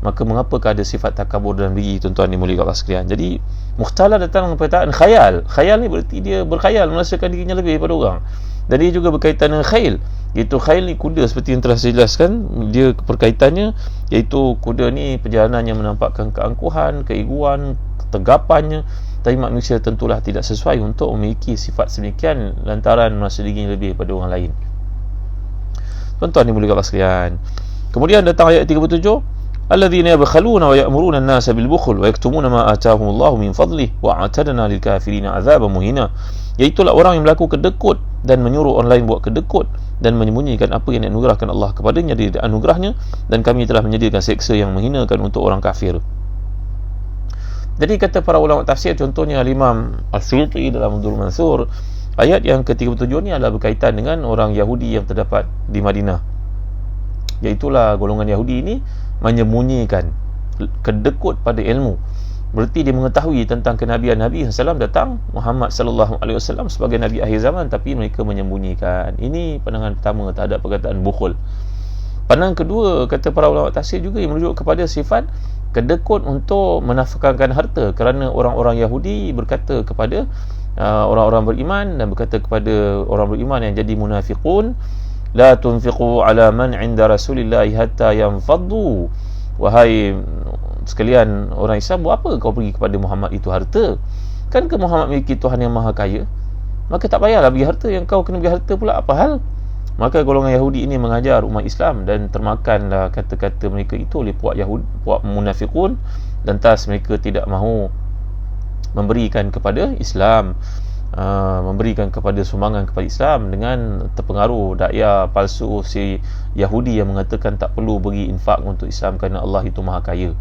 Maka mengapakah ada sifat takabur dalam diri, tuan-tuan dimuliakan Allah sekalian? Jadi mukhtalah datang dengan perkataan khayal. Khayal ni berarti dia berkhayal, merasakan dirinya lebih daripada orang. Dan dia juga berkaitan dengan khail, iaitu khail ni kuda, seperti yang telah saya jelaskan. Dia perkaitannya, iaitu kuda ni perjalanannya menampakkan keangkuhan, keegoan, ketegapannya. Tapi manusia tentulah tidak sesuai untuk memiliki sifat sedemikian lantaran merasa dirinya lebih daripada orang lain. Tuan-tuan dimuliakan Allah sekalian. Kemudian datang ayat 37, alladzina yabkhaluna wa ya'muruna an-nasa bil bukhl wa yaktumuna ma ataahumullahu min fadlihi wa a'tadna lil kafirina 'adzaban muhina. Iaitulah orang yang berlaku kedekut dan menyuruh orang lain buat kedekut dan menyembunyikan apa yang dianugerahkan Allah kepadanya dari anugerahnya, dan kami telah menyediakan seksa yang menghinakan untuk orang kafir. Jadi kata para ulama tafsir, contohnya Imam As-Suyuti dalam Durrul Mansur, ayat yang ke-37 ni adalah berkaitan dengan orang Yahudi yang terdapat di Madinah. Iaitulah golongan Yahudi ini menyembunyikan, kedekut pada ilmu. Berarti dia mengetahui tentang kenabian Nabi SAW datang Muhammad SAW sebagai Nabi akhir zaman, tapi mereka menyembunyikan. Ini pandangan pertama terhadap perkataan bukhul. Pandangan kedua, kata para ulama tafsir juga, yang merujuk kepada sifat kedekut untuk menafkahkan harta, kerana orang-orang Yahudi berkata kepada orang-orang beriman, dan berkata kepada orang beriman yang jadi munafiqun, la tunfiqu ala man inda rasulillahi hatta yanfaddu. Wahai sekalian orang Islam, buat apa kau pergi kepada Muhammad itu harta? Kan ke Muhammad memiliki Tuhan yang maha kaya, maka tak payahlah bagi harta. Yang kau kena bagi harta pula apa hal? Maka golongan Yahudi ini mengajar umat Islam, dan termakanlah kata-kata mereka itu oleh puak Yahudi, puak munafiqun, dan tas mereka tidak mahu memberikan kepada Islam, memberikan kepada sumbangan kepada Islam, dengan terpengaruh daya palsu si Yahudi yang mengatakan tak perlu bagi infak untuk Islam kerana Allah itu maha kaya.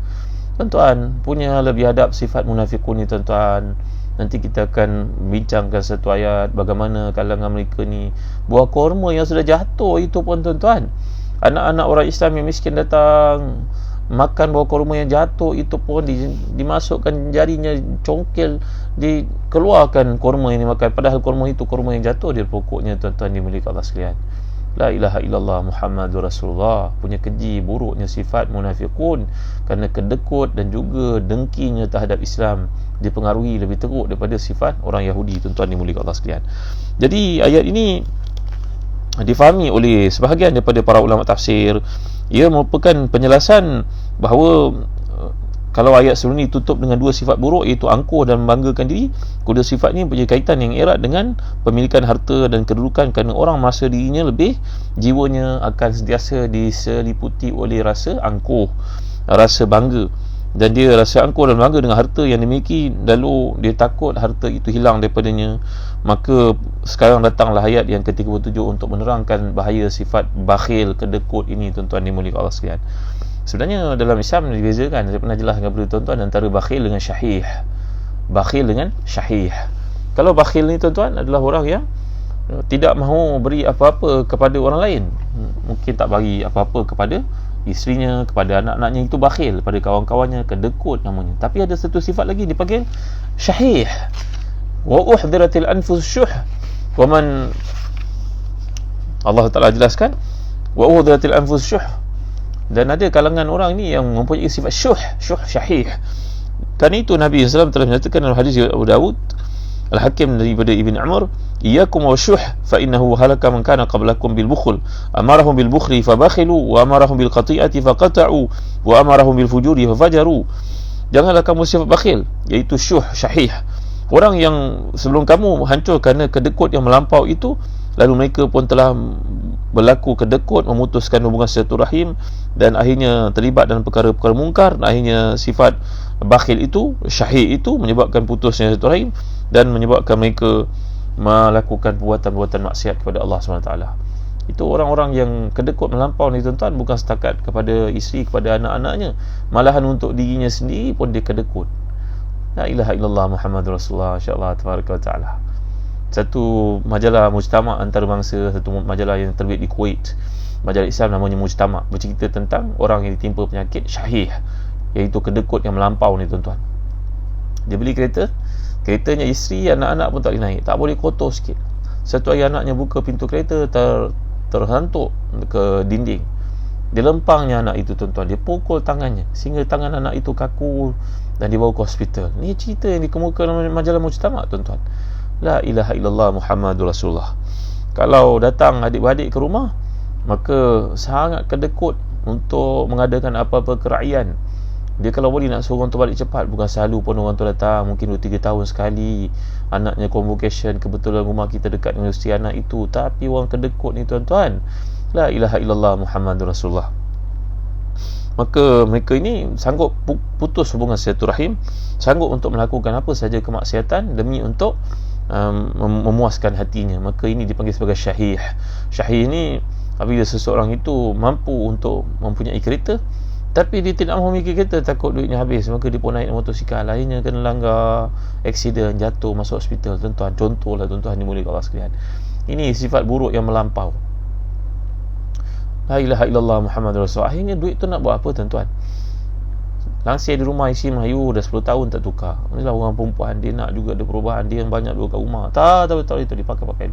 Tuan-tuan, punya lebih adab sifat munafiqun ni tuan-tuan. Nanti kita akan bincangkan satu ayat bagaimana kalangan mereka ni buah korma yang sudah jatuh itu pun tuan-tuan. Anak-anak orang Islam yang miskin datang makan buah korma yang jatuh itu pun dimasukkan jarinya congkel, dikeluarkan korma yang dimakan, padahal korma itu korma yang jatuh dari pokoknya. Tuan-tuan dimuliakan Allah sekalian, la ilaha illallah Muhammadur Rasulullah. Punya keji buruknya sifat munafiqun, kerana kedekut dan juga dengkinya terhadap Islam dipengaruhi lebih teruk daripada sifat orang Yahudi. Tuan-tuan dimuliakan Allah sekalian. Jadi ayat ini difahami oleh sebahagian daripada para ulama tafsir, ia merupakan penjelasan bahawa kalau ayat sebelum ini tutup dengan dua sifat buruk, iaitu angkuh dan membanggakan diri, kedua sifat ini punya kaitan yang erat dengan pemilikan harta dan kedudukan, kerana orang merasa dirinya lebih, jiwanya akan sentiasa diseliputi oleh rasa angkuh, rasa bangga, dan dia rasa angkuh dan bangga dengan harta yang dimiliki, lalu dia takut harta itu hilang daripadanya. Maka sekarang datanglah ayat yang ke-37 untuk menerangkan bahaya sifat bakhil, kedekut ini. Tuan-tuan dimuliakan Allah sekalian, sebenarnya dalam Islam dibezakan, saya pernah jelaskan kepada tuan-tuan, antara bakhil dengan syahih. Bakhil dengan syahih. Kalau bakhil ni tuan-tuan adalah orang yang tidak mahu beri apa-apa kepada orang lain, mungkin tak bagi apa-apa kepada isterinya, kepada anak-anaknya, itu bakhil. Pada kawan-kawannya, kedekut namanya. Tapi ada satu sifat lagi dipanggil syahih. Wa uhdiratil anfus syuh. Wa man, Allah Ta'ala jelaskan, wa uhdiratil anfus syuh. Dan ada kalangan orang ini yang mempunyai sifat syahih. Kerana itu Nabi SAW telah menyatakan dalam hadis Abu Dawud, Al-Hakim daripada Ibn Umar, iyyakum wa syuh fa innahu halaka man kana qablakum bil bukhl, amarahum bil bukhli fabakhilu, wa amarahum bil qati'ati faqata'u, wa amarahum bil fujuri fafajaru. Janganlah kamu sifat bakhil, iaitu syahih. Orang yang sebelum kamu hancur kerana kedekut yang melampau itu, lalu mereka pun telah berlaku kedekut, memutuskan hubungan silaturahim, dan akhirnya terlibat dalam perkara-perkara mungkar. Dan akhirnya sifat bakhil itu, syahih itu, menyebabkan putusnya silaturahim dan menyebabkan mereka melakukan perbuatan-perbuatan maksiat kepada Allah SWT. Itu orang-orang yang kedekut melampau ni tuan-tuan, bukan setakat kepada isteri, kepada anak-anaknya, malahan untuk dirinya sendiri pun dia kedekut. La ilaha illallah Muhammadur Rasulullah, insya-Allah tabaraka wa taala. Satu majalah mujtama' antarabangsa, satu majalah yang terbit di Kuwait, majalah Islam namanya Mujtama', bercerita tentang orang yang ditimpa penyakit syahih, iaitu kedekut yang melampau ni tuan-tuan. Dia beli kereta, keretanya isteri, anak-anak pun tak boleh naik, tak boleh kotor sikit. Satu hari anaknya buka pintu kereta, terhantuk ke dinding. Dia lempangnya anak itu tuan-tuan, dia pukul tangannya sehingga tangan anak itu kaku, dan dibawa ke hospital. Ni cerita yang dikemukakan dalam majalah Mujtama', tuan-tuan. La ilaha illallah Muhammadur Rasulullah. Kalau datang adik-beradik ke rumah, maka sangat kedekut untuk mengadakan apa-apa kerakyaan. Dia kalau boleh nak suruh orang tu balik cepat, bukan selalu pun orang tu datang, mungkin 2-3 tahun sekali. Anaknya convocation, kebetulan rumah kita dekat universiti anak itu. Tapi orang kedekut ni tuan-tuan, la ilaha illallah Muhammadur Rasulullah. Maka mereka ini sanggup putus hubungan silaturahim, sanggup untuk melakukan apa saja kemaksiatan demi untuk memuaskan hatinya, maka ini dipanggil sebagai syahih. Syahih ni apabila seseorang itu mampu untuk mempunyai kereta tapi dia tidak mahu mikir kereta, takut duitnya habis, maka dia pun naik motosikal, lainnya kena langgar, aksiden, jatuh, masuk hospital. Tuan-tuan, contohlah tuan-tuan dimuliakan Allah sekalian. Ini sifat buruk yang melampau. La ilaha illallah Muhammadur Rasulullah. Akhirnya duit tu nak buat apa tuan-tuan? Langsir di rumah isi Melayu dah 10 tahun tak tukar. Inilah orang perempuan, dia nak juga ada perubahan, dia yang banyak duduk kat rumah. Tak itu dipakai-pakai.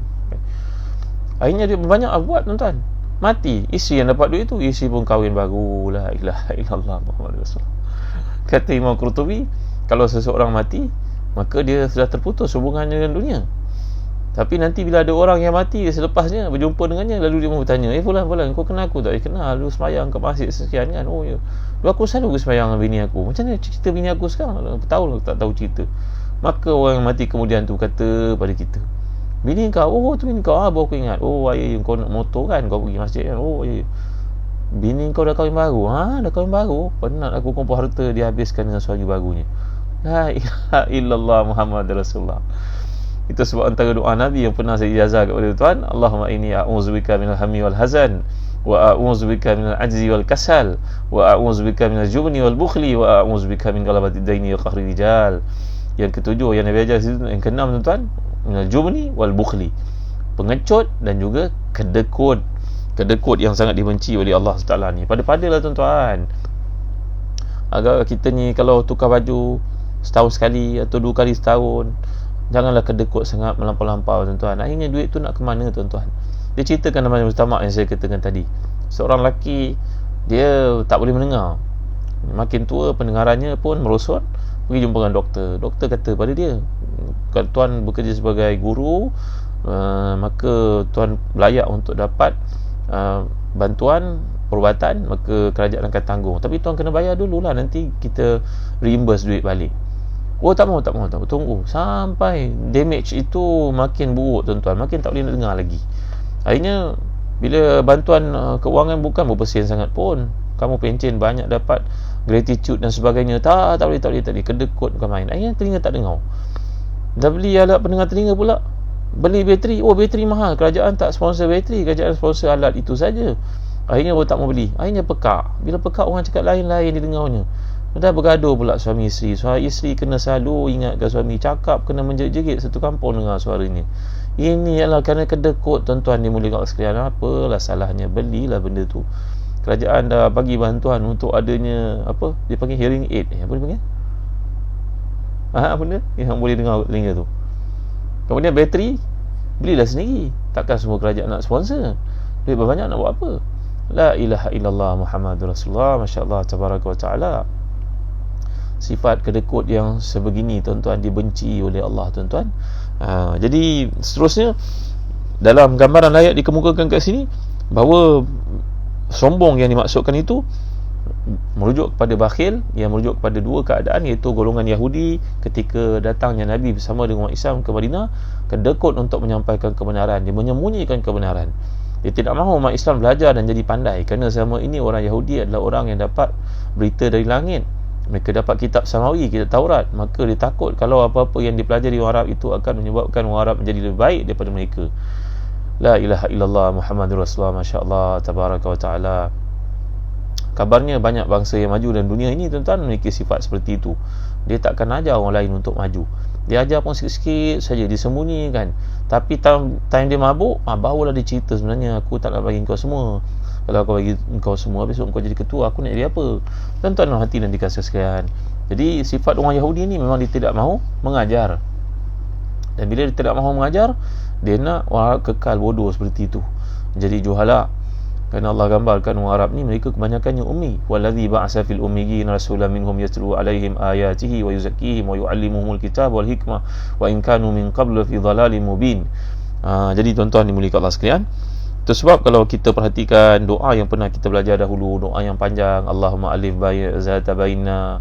Akhirnya dia banyak buat tuan-tuan. Mati isteri yang dapat duit tu, isteri pun kahwin baru. La ilaha illallah Muhammadur Rasulullah. Kata Imam Qurtubi, kalau seseorang mati, maka dia sudah terputus hubungannya dengan dunia. Tapi nanti bila ada orang yang mati selepasnya berjumpa dengannya, lalu dia bertanya, fulan kau kenal aku tak? Kenal, lu sembahyang ke masjid sekian kan? Oh ya, aku selalu sembahyang dengan bini aku. Macam mana cerita bini aku sekarang? Tahu tak tahu cerita. Maka orang yang mati kemudian tu kata pada kita, bini kau, oh tu bini kau, baru aku ingat. Oh ayah kau nak motor kan, kau pergi masjid kan? Oh ayah, bini kau dah kahwin baru. Dah kahwin baru? Penat aku kumpul harta dia habiskan dengan suami barunya. La ilaha illallah Muhammadur Rasulullah. Itu sebab antara doa Nabi yang pernah saya ijazah kepada tuan, Allahumma inni a'udzubika minal hammi wal hazan, wa a'udzubika minal ajzi wal kasal, wa a'udzubika minal jubni wal bukhli, wa a'udzubika min ghalabati daini wa qahri rijal. Yang ketujuh yang Nabi ajar situ, yang keenam tuan-tuan, minal jubni wal bukhli, pengecut dan juga kedekut. Kedekut yang sangat dibenci oleh Allah Taala ni. Pada-padalah tuan-tuan. Agar kita ni kalau tukar baju setahun sekali atau 2 kali setahun, janganlah kedekut sangat melampau-lampau tuan-tuan. Akhirnya duit tu nak ke mana tuan-tuan? Dia ceritakan dalam Mujtama' yang saya katakan tadi. Seorang lelaki, dia tak boleh mendengar. Makin tua pendengarannya pun merosot. Pergi jumpa dengan doktor. Doktor kata pada dia, kalau tuan bekerja sebagai guru, maka tuan layak untuk dapat bantuan perubatan, maka kerajaan akan tanggung. Tapi tuan kena bayar dululah, nanti kita reimburse duit balik. Oh tak mau, tunggu sampai damage itu makin buruk tuan-tuan, makin tak boleh nak dengar lagi. Akhirnya bila bantuan keuangan bukan berpersen sangat pun, kamu pencen banyak dapat gratitude dan sebagainya, tak boleh, kedekut bukan main. Akhirnya telinga tak dengar. Dah beli alat pendengar telinga pula, beli bateri, bateri mahal, kerajaan tak sponsor bateri, kerajaan sponsor alat itu saja. Akhirnya baru tak mau beli. Akhirnya pekak. Bila pekak, orang cakap lain-lain didengarnya. Dah bergaduh pula suami isteri. Suami isteri kena selalu ingatkan suami, cakap kena menjerit-jerit satu kampung dengar suaranya. Ini ialah kerana kedekut tuan-tuan dimuliakan Allah sekalian. Apalah salahnya, belilah benda tu. Kerajaan dah bagi bantuan untuk adanya apa dia panggil hearing aid. Apa dia panggil? Benda yang boleh dengar telinga tu. Kemudian bateri belilah sendiri. Takkan semua kerajaan nak sponsor. Duit banyak nak buat apa? La ilaha illallah Muhammadur Rasulullah. Masya-Allah tabaraka wa taala. Sifat kedekut yang sebegini tuan-tuan dibenci oleh Allah tuan-tuan. Jadi seterusnya dalam gambaran ayat dikemukakan kat sini bahawa sombong yang dimaksudkan itu merujuk kepada bakhil, yang merujuk kepada 2 keadaan, iaitu golongan Yahudi ketika datangnya Nabi bersama dengan umat Islam ke Madinah, kedekut untuk menyampaikan kebenaran, dia menyembunyikan kebenaran. Dia tidak mahu umat Islam belajar dan jadi pandai, kerana selama ini orang Yahudi adalah orang yang dapat berita dari langit. Mereka dapat kitab Samawi, kitab Taurat. Maka dia takut kalau apa-apa yang dipelajari orang Arab itu akan menyebabkan orang Arab menjadi lebih baik daripada mereka. La ilaha illallah Muhammadur Rasulullah. Masya Allah tabaraka wa ta'ala. Kabarnya banyak bangsa yang maju dalam dunia ini tuan-tuan memiliki sifat seperti itu. Dia takkan ajar orang lain untuk maju. Dia ajar pun sikit-sikit saja, disembunyikan. Tapi time dia mabuk, barulah dia cerita, sebenarnya aku tak nak bagi kau semua. Kalau aku bagi kau semua, besok kau jadi ketua, aku nak jadi apa? Tuan-tuan hati dan dikasih sekalian. Jadi sifat orang Yahudi ni memang dia tidak mahu mengajar. Dan bila dia tidak mahu mengajar, dia nak orang Arab kekal bodoh seperti itu, jadi juhala. Kerana Allah gambarkan orang Arab ni mereka kebanyakannya ummi. Wallazi ba'asa fil ummiyyin rasulan minhum yatlu alaihim ayatihi wa yuzakkihim wa yu'allimuhumul kitaba wal hikmah wa in kanu min qablu fi dhalalin mubin. Jadi tuan-tuan dimuliakan Allah sekalian, itu sebab kalau kita perhatikan doa yang pernah kita belajar dahulu, doa yang panjang, Allahumma alif zata baina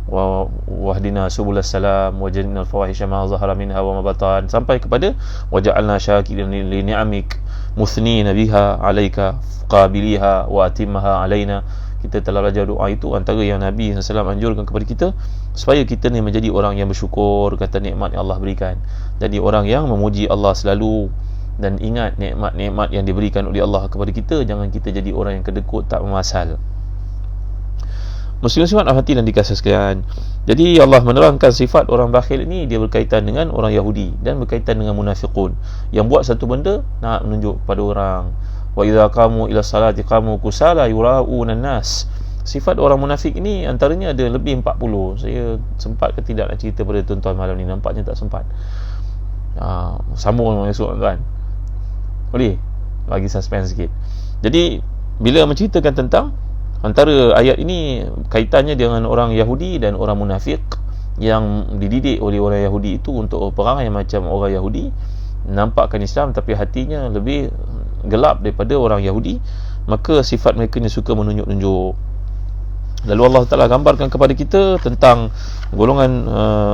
wa wahdina subulas salam wa jannal fawahisha ma zahara minha wa ma batan, sampai kepada waja'alna syakirin li ni'amik musnina biha 'alaika qabiliha wa atimmaha 'alaina. Kita telah belajar doa itu, antara yang Nabi SAW anjurkan kepada kita supaya kita ni menjadi orang yang bersyukur kata nikmat yang Allah berikan, jadi orang yang memuji Allah selalu dan ingat nikmat-nikmat yang diberikan oleh Allah kepada kita. Jangan kita jadi orang yang kedekut, tak memasal. Muslim-muslimat hati dan dikasih sekalian, jadi Allah menerangkan sifat orang bakhil ini dia berkaitan dengan orang Yahudi dan berkaitan dengan munafiqun yang buat satu benda nak menunjuk kepada orang. Wa idza qamu ila salati qamu kusala yura'una nas. Sifat orang munafik ini antaranya ada lebih 40. Saya sempat ke tidak nak cerita pada tuan-tuan malam ni? Nampaknya tak sempat. Sambung esok kan. Boleh bagi suspense sikit. Jadi bila menceritakan tentang antara ayat ini kaitannya dengan orang Yahudi dan orang munafik yang dididik oleh orang Yahudi itu untuk perangai macam orang Yahudi, nampakkan Islam tapi hatinya lebih gelap daripada orang Yahudi, maka sifat mereka ni suka menunjuk-nunjuk. Lalu Allah Ta'ala gambarkan kepada kita tentang golongan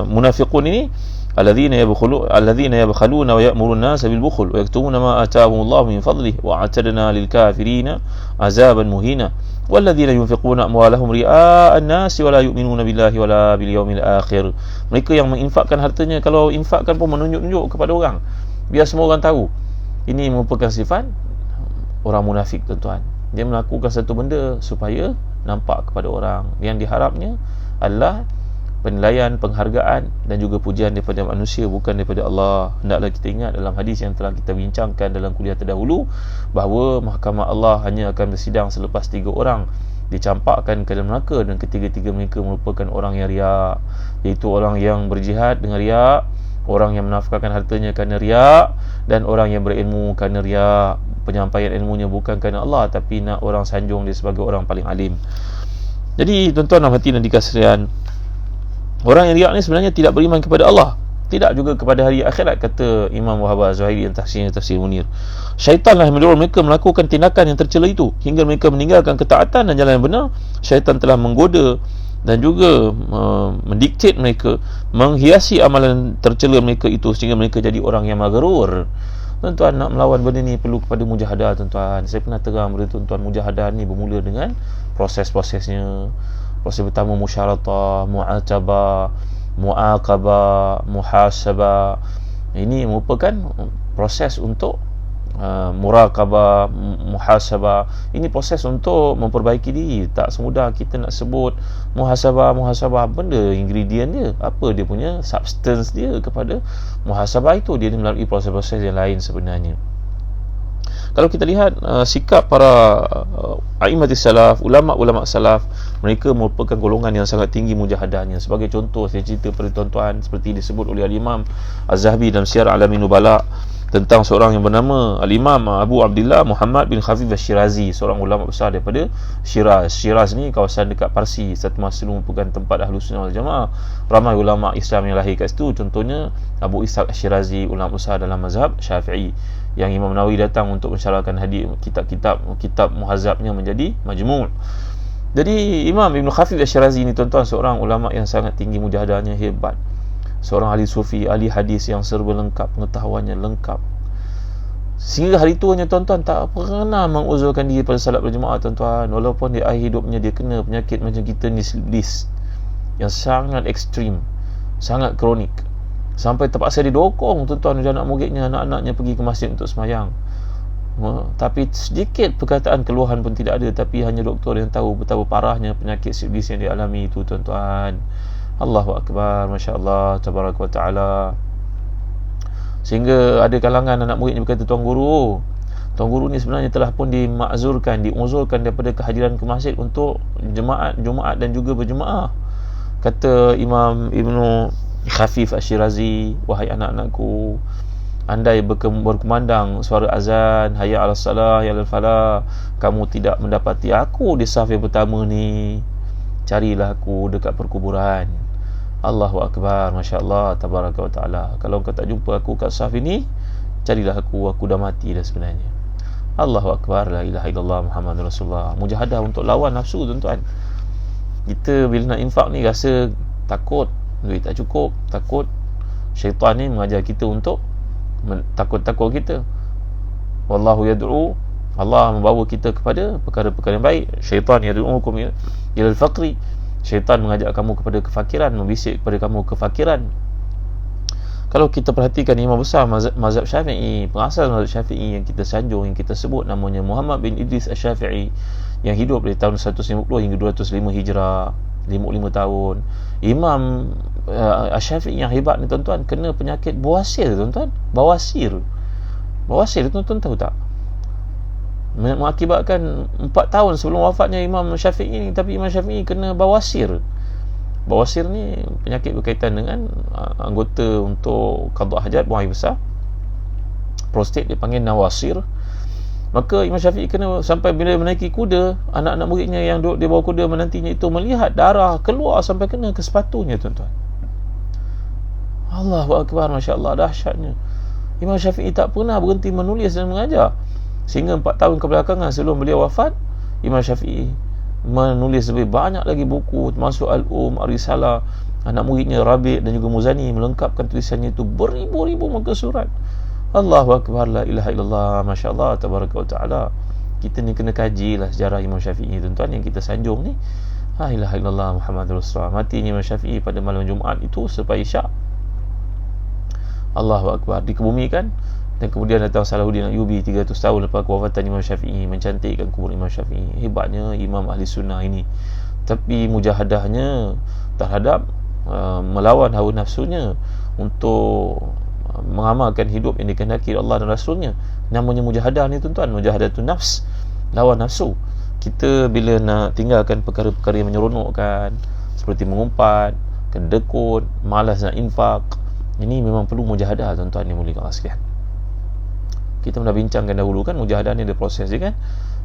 munafiqun ini, alladzina yabkhuluna wa ya'muruna nas bil bukhl wa yaktumuna ma ataahumullahu min fadlihi wa a'tadna lil kafirina azaban muhina walladzina yunfiquna amwalahum ria'an nas wa la yu'minuna billahi wa la bil yawmil akhir. Mereka yang menginfakkan hartanya, kalau infakkan pun menunjuk-nunjuk kepada orang biar semua orang tahu. Ini merupakan sifat orang munafik, tuan-tuan. Dia melakukan satu benda supaya nampak kepada orang. Yang diharapnya adalah penilaian, penghargaan dan juga pujian daripada manusia, bukan daripada Allah. Hendaklah kita ingat dalam hadis yang telah kita bincangkan dalam kuliah terdahulu, bahawa mahkamah Allah hanya akan bersidang selepas 3 orang dicampakkan ke dalam neraka, dan ketiga-tiga mereka merupakan orang yang riak, iaitu orang yang berjihad dengan riak, orang yang menafkahkan hartanya kerana riak, dan orang yang berilmu kerana riak. Penyampaian ilmunya bukan kerana Allah, tapi nak orang sanjung dia sebagai orang paling alim. Jadi tuan-tuan hati dan dikasihan, orang yang riak ni sebenarnya tidak beriman kepada Allah, tidak juga kepada hari akhirat, kata Imam Wahab Az-Zuhairi yang tafsir Munir. Syaitanlah yang mendorong mereka melakukan tindakan yang tercela itu hingga mereka meninggalkan ketaatan dan jalan yang benar. Syaitan telah menggoda dan juga mendiktet mereka, menghiasi amalan tercela mereka itu sehingga mereka jadi orang yang maghrur. Tuan-tuan, nak melawan benda ni perlu kepada mujahadah, tuan-tuan. Saya pernah terang kepada tuan-tuan, mujahadah ni bermula dengan proses-prosesnya. Proses pertama musyaratah, mu'atabah, mu'aqabah, muhasabah. Ini merupakan proses untuk muraqabah, muhasabah. Ini proses untuk memperbaiki diri. Tak semudah kita nak sebut muhasabah. Benda ingredient dia, apa dia punya substance dia kepada muhasabah itu, dia melalui proses-proses yang lain sebenarnya. Kalau kita lihat sikap para a'immatis salaf, ulama-ulama salaf, mereka merupakan golongan yang sangat tinggi mujahadahnya. Sebagai contoh, saya cerita pada tuan-tuan seperti disebut oleh Al-Imam Az-Zahabi dalam Syiar A'lamin Nubala tentang seorang yang bernama Al-Imam Abu Abdullah Muhammad bin Khafif Al-Shirazi, seorang ulama besar daripada Shiraz. Shiraz ni kawasan dekat Parsi, satu masa dulu merupakan tempat Ahlus Sunnah wal Jamaah. Ramai ulama Islam yang lahir kat situ, contohnya Abu Ishaq Al-Shirazi, ulama besar dalam mazhab Syafi'i, yang Imam Nawawi datang untuk mensyarahkan hadis kitab muhazabnya menjadi majmu'. Jadi Imam Ibn Khafif Al-Shirazi ni, tuan-tuan, seorang ulama yang sangat tinggi mujahadahnya, hebat. Seorang ahli sufi, ahli hadis yang serba lengkap, pengetahuannya lengkap. Sehingga hari tuanya, tuan-tuan, tak pernah menguzurkan diri pada salat berjemaah, tuan-tuan. Walaupun di akhir hidupnya dia kena penyakit macam kita ni, list yang sangat ekstrim, sangat kronik, sampai terpaksa didokong, tuan-tuan, anak muridnya, anak-anaknya pergi ke masjid untuk semayang. Tapi sedikit perkataan keluhan pun tidak ada. Tapi hanya doktor yang tahu betapa parahnya penyakit siblis yang dialami itu, tuan-tuan. Allahu Akbar, Masya Allah, Tabaraka wa Ta'ala. Sehingga ada kalangan anak murid ni berkata, Tuan Guru ni sebenarnya telah pun diuzurkan daripada kehadiran ke masjid untuk Jumaat dan juga berjemaah. Kata Imam Ibnu Khafif Al-Shirazi, wahai anak-anakku, andai berkumandang suara azan, hayya 'alas salah, ya 'alal falah, kamu tidak mendapati aku di saf yang pertama ni, carilah aku dekat perkuburan. Allahu Akbar, Masya Allah, Tabaraka wa Ta'ala. Kalau kau tak jumpa aku kat saf ini, carilah aku dah mati dah sebenarnya. Allahu Akbar, la ilaha illallah, Muhammadur Rasulullah. Mujahadah untuk lawan nafsu, tuan-tuan. Kita bila nak infak ni rasa takut, duit tak cukup, takut syaitan ni mengajar kita untuk takut kita. Wallahu yad'u Allah membawa kita kepada perkara-perkara yang baik. Syaitan yad'ukum ilal faqri, syaitan mengajak kamu kepada kefakiran, membisik kepada kamu kefakiran. Kalau kita perhatikan imam besar mazhab Syafi'i, pengasas mazhab Syafi'i yang kita sanjung, yang kita sebut namanya Muhammad bin Idris Asy-Syafi'i, yang hidup dari tahun 150 hingga 205 Hijrah, 55 tahun. Imam Asy-Syafi'i yang hebat ni tuan-tuan, kena penyakit bawasir tuan-tuan. Bawasir tuan-tuan tahu tak? Mengakibatkan 4 tahun sebelum wafatnya Imam Syafi'i ni, tapi Imam Syafi'i kena bawasir. Bawasir ni penyakit berkaitan dengan anggota untuk qada hajat, buang air besar, prostat, dia panggil nawasir. Maka Imam Syafi'i kena sampai bila menaiki kuda, anak-anak muridnya yang duduk di bawah kuda menantinya itu melihat darah keluar sampai kena ke sepatunya tuan-tuan. Allahu Akbar, Masya Allah, dahsyatnya. Imam Syafi'i tak pernah berhenti menulis dan mengajar, sehingga 4 tahun kebelakangan sebelum beliau wafat, Imam Syafi'i menulis lebih banyak lagi buku, termasuk Al-Um, Ar-Risalah. Anak muridnya Rabi' dan juga Muzani melengkapkan tulisannya itu beribu-ribu muka surat. Allahu Akbar, la ilaha illallah, Masya Allah, tabaraka wa ta'ala. Kita ni kena kajilah sejarah Imam Syafi'i tuan-tuan yang kita sanjung ni. La ilaha illallah Muhammadur Rasulullah. Matinya Imam Syafi'i pada malam Jumaat itu selepas Isyak. Allahu Akbar, dikebumikan. Dan kemudian datang Salahuddin Ayyubi 300 tahun lepas kewafatan Imam Syafi'i, mencantikkan kubur Imam Syafi'i. Hebatnya Imam Ahli Sunnah ini. Tapi mujahadahnya terhadap melawan hawa nafsunya untuk mengamalkan hidup yang dikehendaki Allah dan Rasulnya. Namanya mujahadah ni tuan-tuan, mujahadatun nafs, lawan nafsu. Kita bila nak tinggalkan perkara-perkara yang menyeronokkan, seperti mengumpat, kedekut, malas nak infak, ini memang perlu mujahadah tuan-tuan yang mulia Allah sekalian. Kita pernah bincangkan dahulu kan, mujahadah ni ada proses dia kan.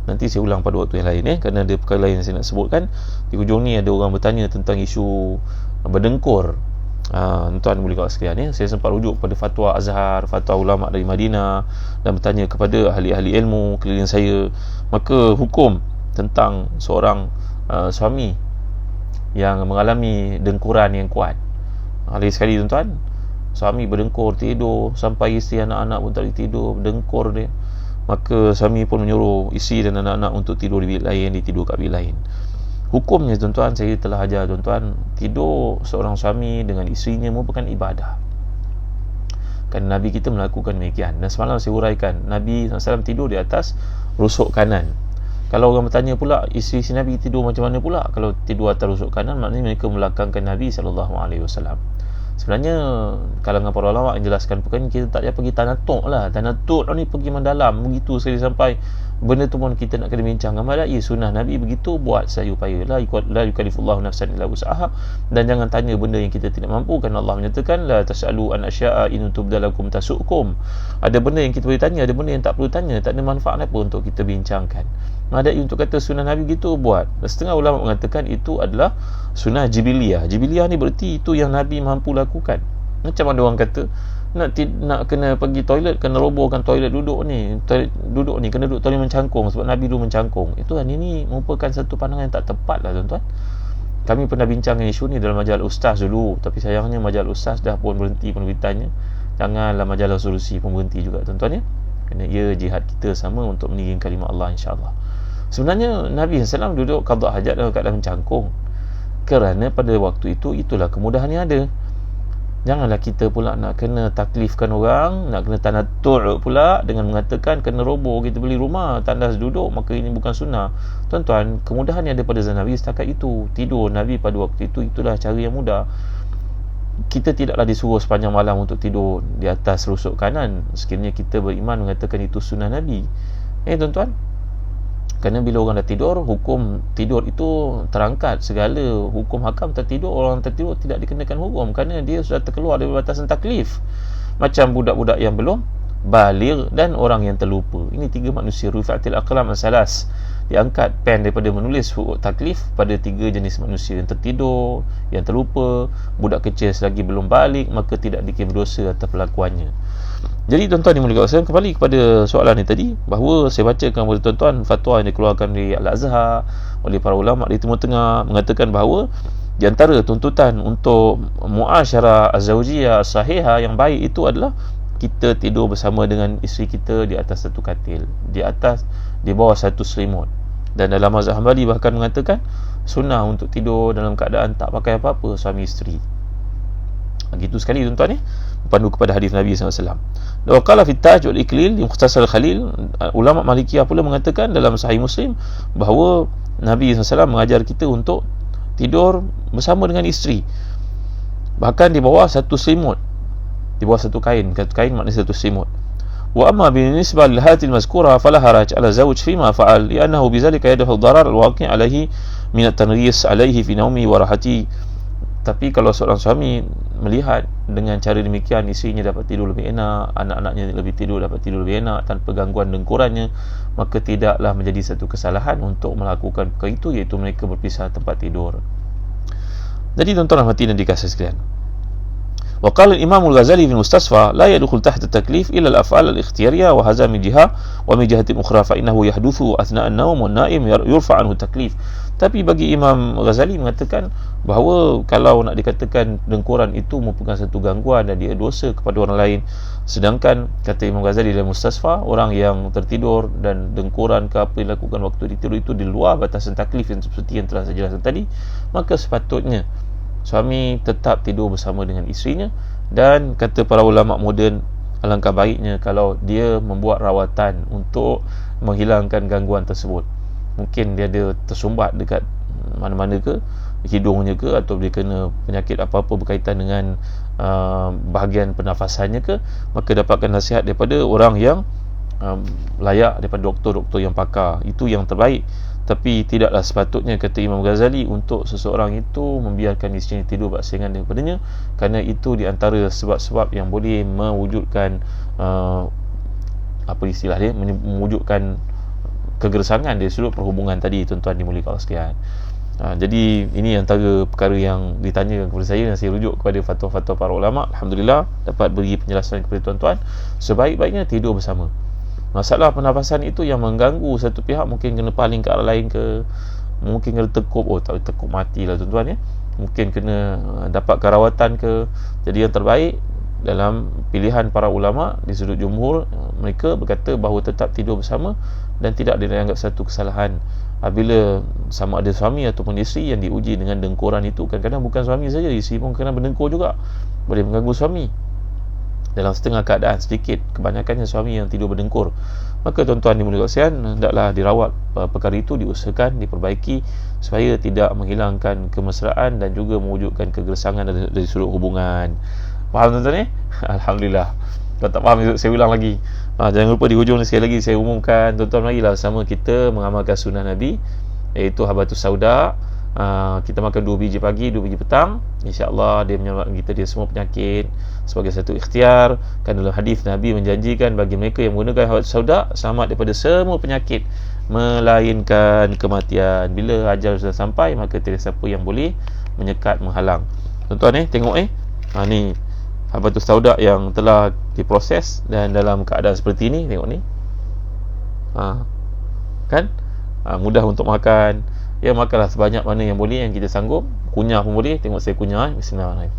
Nanti saya ulang pada waktu yang lain kerana ada perkara lain yang saya nak sebutkan. Di hujung ni ada orang bertanya tentang isu berdengkur. Tuan boleh kau sekalian saya sempat rujuk pada fatwa Azhar, fatwa ulama dari Madinah, dan bertanya kepada ahli-ahli ilmu keliling saya. Maka hukum tentang seorang suami yang mengalami dengkuran yang kuat. Lagi sekali tuan-tuan, suami berdengkur tidur sampai isteri anak-anak pun tak boleh tidur, berdengkur dia. Maka suami pun menyuruh isteri dan anak-anak untuk tidur di bilik lain, dia tidur kat bilik lain. Hukumnya tuan-tuan, saya telah ajar tuan-tuan, tidur seorang suami dengan isterinya merupakan ibadah. Kan Nabi kita melakukan demikian. Dan semalam saya uraikan, Nabi SAW tidur di atas rusuk kanan. Kalau orang bertanya pula, isteri Nabi tidur macam mana pula? Kalau tidur atas rusuk kanan, maknanya mereka melangkangkan Nabi SAW. Sebenarnya kalangan para ulama yang jelaskan perkara ni, kita tak payah pergi tanatuk lah. Tanatuk ni pergi mendalam begitu sekali sampai benda tu pun kita nak kena bincang. Amalah sunnah Nabi begitu, buat saya upaya la yukallifullahu nafsan illa wus'aha. Dan jangan tanya benda yang kita tidak mampu, kerana Allah menyatakan la tas'alu an asya'a in tubdalakum tasukum. Ada benda yang kita boleh tanya, ada benda yang tak perlu tanya, tak ada manfaat apa untuk kita bincangkan. Ada untuk kata sunnah Nabi gitu, buat. Dan setengah ulama mengatakan itu adalah sunnah jibiliyah. Jibiliyah ni berarti itu yang Nabi mampu lakukan. Macam ada orang kata nak kena pergi toilet, kena robohkan toilet duduk ni kena duduk toilet mencangkung sebab Nabi dulu mencangkung. Itu ini merupakan satu pandangan yang tak tepat lah tuan-tuan. Kami pernah bincangkan isu ni dalam majalah Ustaz dulu, tapi sayangnya majalah Ustaz dah pun berhenti penerbitannya. Janganlah majalah Solusi pun berhenti juga tuan-tuan ya. Kerana jihad kita sama untuk meninggikan kalimah Allah, insya-Allah. Sebenarnya Nabi SAW duduk qada hajat dalam keadaan mencangkung, kerana pada waktu itu itulah kemudahan yang ada. Janganlah kita pula nak kena taklifkan orang, nak kena tanatur pula dengan mengatakan kena roboh, kita beli rumah tandas duduk, maka ini bukan sunnah. Tuan-tuan, kemudahan yang ada pada zaman Nabi setakat itu. Tidur Nabi pada waktu itu, itulah cara yang mudah. Kita tidaklah disuruh sepanjang malam untuk tidur di atas rusuk kanan sekiranya kita beriman mengatakan itu sunnah Nabi. Tuan-tuan, kerana bila orang dah tidur, hukum tidur itu terangkat. Segala hukum hakam tertidur, orang tertidur tidak dikenakan hukum kerana dia sudah terkeluar dari batasan taklif. Macam budak-budak yang belum baligh dan orang yang terlupa. Ini 3 manusia, rufatil aqlam as-salas. Diangkat pen daripada menulis hukuk taklif pada 3 jenis manusia: yang tertidur, yang terlupa, budak kecil selagi belum balik, maka tidak dikira berdosa atas perlakuannya. Jadi tuan-tuan yang mulia saya, kembali kepada soalan ni tadi, bahawa saya bacakan kepada tuan-tuan fatwa yang dikeluarkan oleh Al-Azhar, oleh para ulama di Timur Tengah, mengatakan bahawa di antara tuntutan untuk muasyarah az-zawjiyah sahihah yang baik itu adalah kita tidur bersama dengan isteri kita di atas satu katil, di bawah satu selimut. Dan dalam mazhab Hanbali bahkan mengatakan sunnah untuk tidur dalam keadaan tak pakai apa-apa suami isteri. Begitu sekali tuan-tuan pandu kepada hadis Nabi SAW. Wa qala fi Taj wal Iklil di Mukhtasar Khalil, ulama Malikiyah pula mengatakan dalam Sahih Muslim bahawa Nabi SAW mengajar kita untuk tidur bersama dengan isteri, bahkan di bawah satu selimut, di bawah satu kain maknanya satu selimut. Wa amma binisbah lil hatil mazkura fala haraj ala zawj fima fa'al li'annahu bizalika yadhu darar alwaqi' alayhi min at-tanghis alayhi fi nawmi wa rahati. Tapi kalau seorang suami melihat dengan cara demikian isterinya dapat tidur lebih enak, anak-anaknya dapat tidur lebih enak tanpa gangguan dengkurannya, maka tidaklah menjadi satu kesalahan untuk melakukan perkara itu, iaitu mereka berpisah tempat tidur. Jadi tuan-tuan hati dan dikasih sekalian, وقال الإمام الغزالي في المستصفى لا يدخل تحت التكليف إلا الأفعال الاختيارية وهذا من جهة ومن جهة أخرى فإنه يحدث أثناء النوم والنائم يرفع عنه التكليف. Tapi bagi Imam Ghazali mengatakan bahawa kalau nak dikatakan dengkuran itu merupakan satu gangguan dan dia dosa kepada orang lain, sedangkan kata Imam Ghazali dalam Mustasfa, orang yang tertidur dan dengkuran ke apa yang dilakukan waktu tidur itu di luar batasan taklif yang seperti yang telah saya jelaskan tadi, maka sepatutnya suami tetap tidur bersama dengan isterinya. Dan kata para ulama moden, alangkah baiknya kalau dia membuat rawatan untuk menghilangkan gangguan tersebut. Mungkin dia ada tersumbat dekat mana-mana ke, hidungnya ke, atau dia kena penyakit apa-apa berkaitan dengan bahagian pernafasannya ke, maka dapatkan nasihat daripada orang yang layak, daripada doktor-doktor yang pakar. Itu yang terbaik. Tapi tidaklah sepatutnya, kata Imam Ghazali, untuk seseorang itu membiarkan isteri tidur bersaingan daripadanya, kerana itu di antara sebab-sebab yang boleh mewujudkan apa istilah dia, mewujudkan kegersangan dari sudut perhubungan tadi, tuan-tuan dimuliakan Allah sekalian. Jadi ini antara perkara yang ditanyakan kepada saya dan saya rujuk kepada fatwa-fatwa para ulama. Alhamdulillah dapat beri penjelasan kepada tuan-tuan. Sebaik-baiknya tidur bersama. Masalah pernafasan itu yang mengganggu satu pihak, mungkin kena paling ke arah lain ke, mungkin kena tekuk, tak tekuk matilah tuan-tuan mungkin kena dapatkan rawatan ke. Jadi yang terbaik dalam pilihan para ulama di sudut jumhur, mereka berkata bahawa tetap tidur bersama dan tidak dianggap satu kesalahan apabila sama ada suami ataupun isteri yang diuji dengan dengkuran itu. Kadang-kadang bukan suami saja, isteri pun kena berdengkur juga, boleh mengganggu suami dalam setengah keadaan, sedikit kebanyakannya suami yang tidur berdengkur. Maka tuan-tuan dimuliakan sekalian, hendaklah dirawat perkara itu, diusahakan, diperbaiki supaya tidak menghilangkan kemesraan dan juga mewujudkan kegersangan dari sudut hubungan. Faham tuan-tuan Alhamdulillah. Kalau tak faham, saya ulang lagi. Jangan lupa di hujung sekali lagi saya umumkan, tuan-tuan, marilah sama kita mengamalkan sunnah Nabi, iaitu habatus sauda. Kita makan 2 biji pagi, 2 biji petang, insya-Allah dia menyelamatkan kita dari semua penyakit sebagai satu ikhtiar. Kan dalam hadis Nabi menjanjikan bagi mereka yang menggunakan habatus sauda selamat daripada semua penyakit melainkan kematian. Bila ajal sudah sampai, maka tiada siapa yang boleh menyekat, menghalang. Tuan-tuan tengok ni habatus sauda yang telah diproses dan dalam keadaan seperti ini, tengok ni. Kan mudah untuk makan. Ya, makanlah sebanyak mana yang boleh, yang kita sanggup. Kunyah pun boleh. Tengok saya kunyah. Bismillahirrahmanirrahim.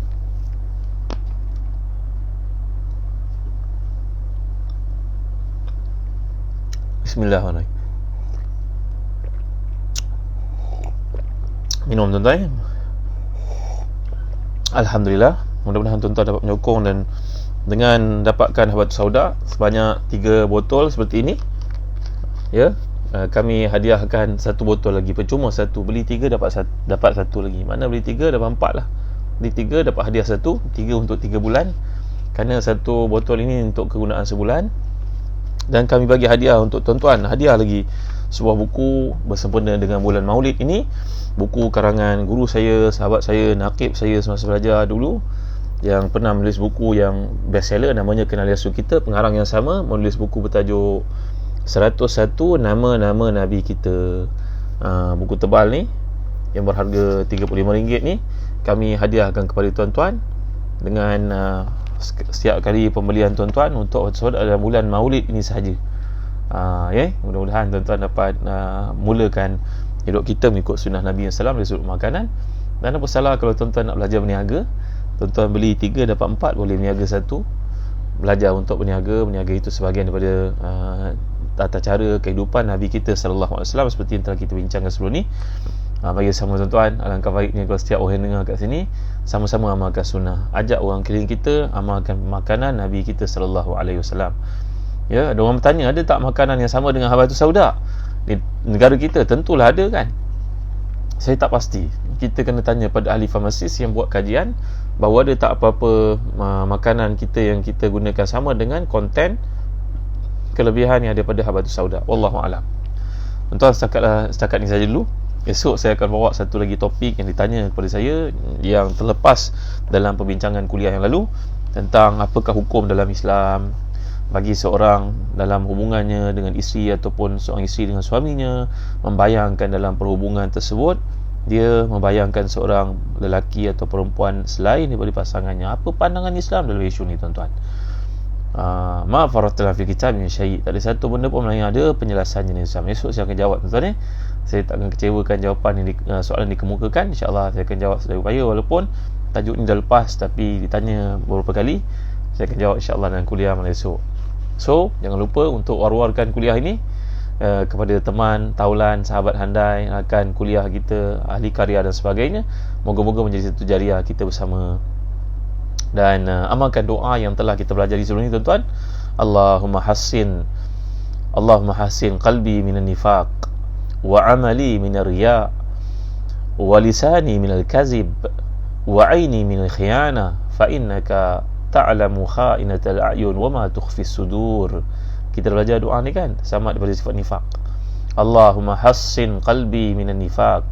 Bismillahirrahmanirrahim. Minum tuan-tuan. Alhamdulillah. Mudah-mudahan tuan-tuan dapat menyokong dan dengan dapatkan habatus sauda sebanyak 3 botol seperti ini, ya, kami hadiahkan 1 botol lagi, percuma 1, beli 3 dapat 1 lagi. Mana beli 3 dapat 4 lah. Beli 3 dapat hadiah 1, 3 untuk 3 bulan. Kerana 1 botol ini untuk kegunaan sebulan. Dan kami bagi hadiah untuk tuan-tuan, hadiah lagi sebuah buku bersempena dengan bulan Maulid ini. Buku karangan guru saya, sahabat saya, nakib saya semasa belajar dulu, yang pernah menulis buku yang bestseller, namanya Kenali Rasul Kita. Pengarang yang sama menulis buku bertajuk 101 Nama-Nama Nabi Kita. Buku tebal ni yang berharga RM35 ni kami hadiahkan kepada tuan-tuan dengan setiap kali pembelian tuan-tuan untuk dalam bulan Maulid ini sahaja. Mudah-mudahan tuan-tuan dapat mulakan hidup kita mengikut sunnah Nabi SAW dari sudut makanan. Dan apa salah kalau tuan-tuan nak belajar berniaga, tuan-tuan beli 3 dapat 4, boleh berniaga 1. belajar untuk berniaga itu sebahagian daripada tata cara kehidupan Nabi kita sallallahu alaihi wasallam, seperti yang telah kita bincangkan sebelum ni. Bagi sama tuan-tuan, alangkah baiknya kalau setiap orang dengar kat sini sama-sama amalkan sunnah, ajak orang keliling kita amalkan makanan Nabi kita sallallahu alaihi wasallam. Ya, ada orang bertanya, ada tak makanan yang sama dengan Habatus Sauda di negara kita? Tentulah ada kan. Saya tak pasti. Kita kena tanya pada ahli farmasis yang buat kajian bahawa ada tak apa-apa makanan kita yang kita gunakan sama dengan konten kelebihan yang ada pada Habatus Sauda. Wallahu a'lam. Tuan-tuan, setakat ni saja dulu. Esok saya akan bawa satu lagi topik yang ditanya kepada saya yang terlepas dalam perbincangan kuliah yang lalu, tentang apakah hukum dalam Islam bagi seorang dalam hubungannya dengan isteri ataupun seorang isteri dengan suaminya, membayangkan dalam perhubungan tersebut dia membayangkan seorang lelaki atau perempuan selain daripada pasangannya. Apa pandangan Islam dalam isu ni tuan-tuan? Maaf faratna fi kitab min syai'. Tak ada satu benda pun yang ada penjelasannya ni Islam. Esok saya akan jawab tuan-tuan. Saya tak akan kecewakan jawapan yang soalan dikemukakan. InsyaAllah saya akan jawab sedaya upaya, walaupun tajuk ni dah lepas tapi ditanya beberapa kali. Saya akan jawab insyaAllah dalam kuliah malam esok. So, jangan lupa untuk war-warkan kuliah ini kepada teman, taulan, sahabat handai akan kuliah kita, ahli karya dan sebagainya. Moga-moga menjadi satu jariah kita bersama. Dan amalkan doa yang telah kita belajar di sebelum ini tuan-tuan. Allahumma hassin qalbi minan nifaq, wa amali minar riya, wa lisani minal kazib, wa aini minal khiyana, fa innaka ta'lamu kha'inatal a'yun wa ma tukhfis sudur. Kita belajar doa ni kan, sama daripada sifat nifaq. Allahumma hassin qalbi minan nifaq,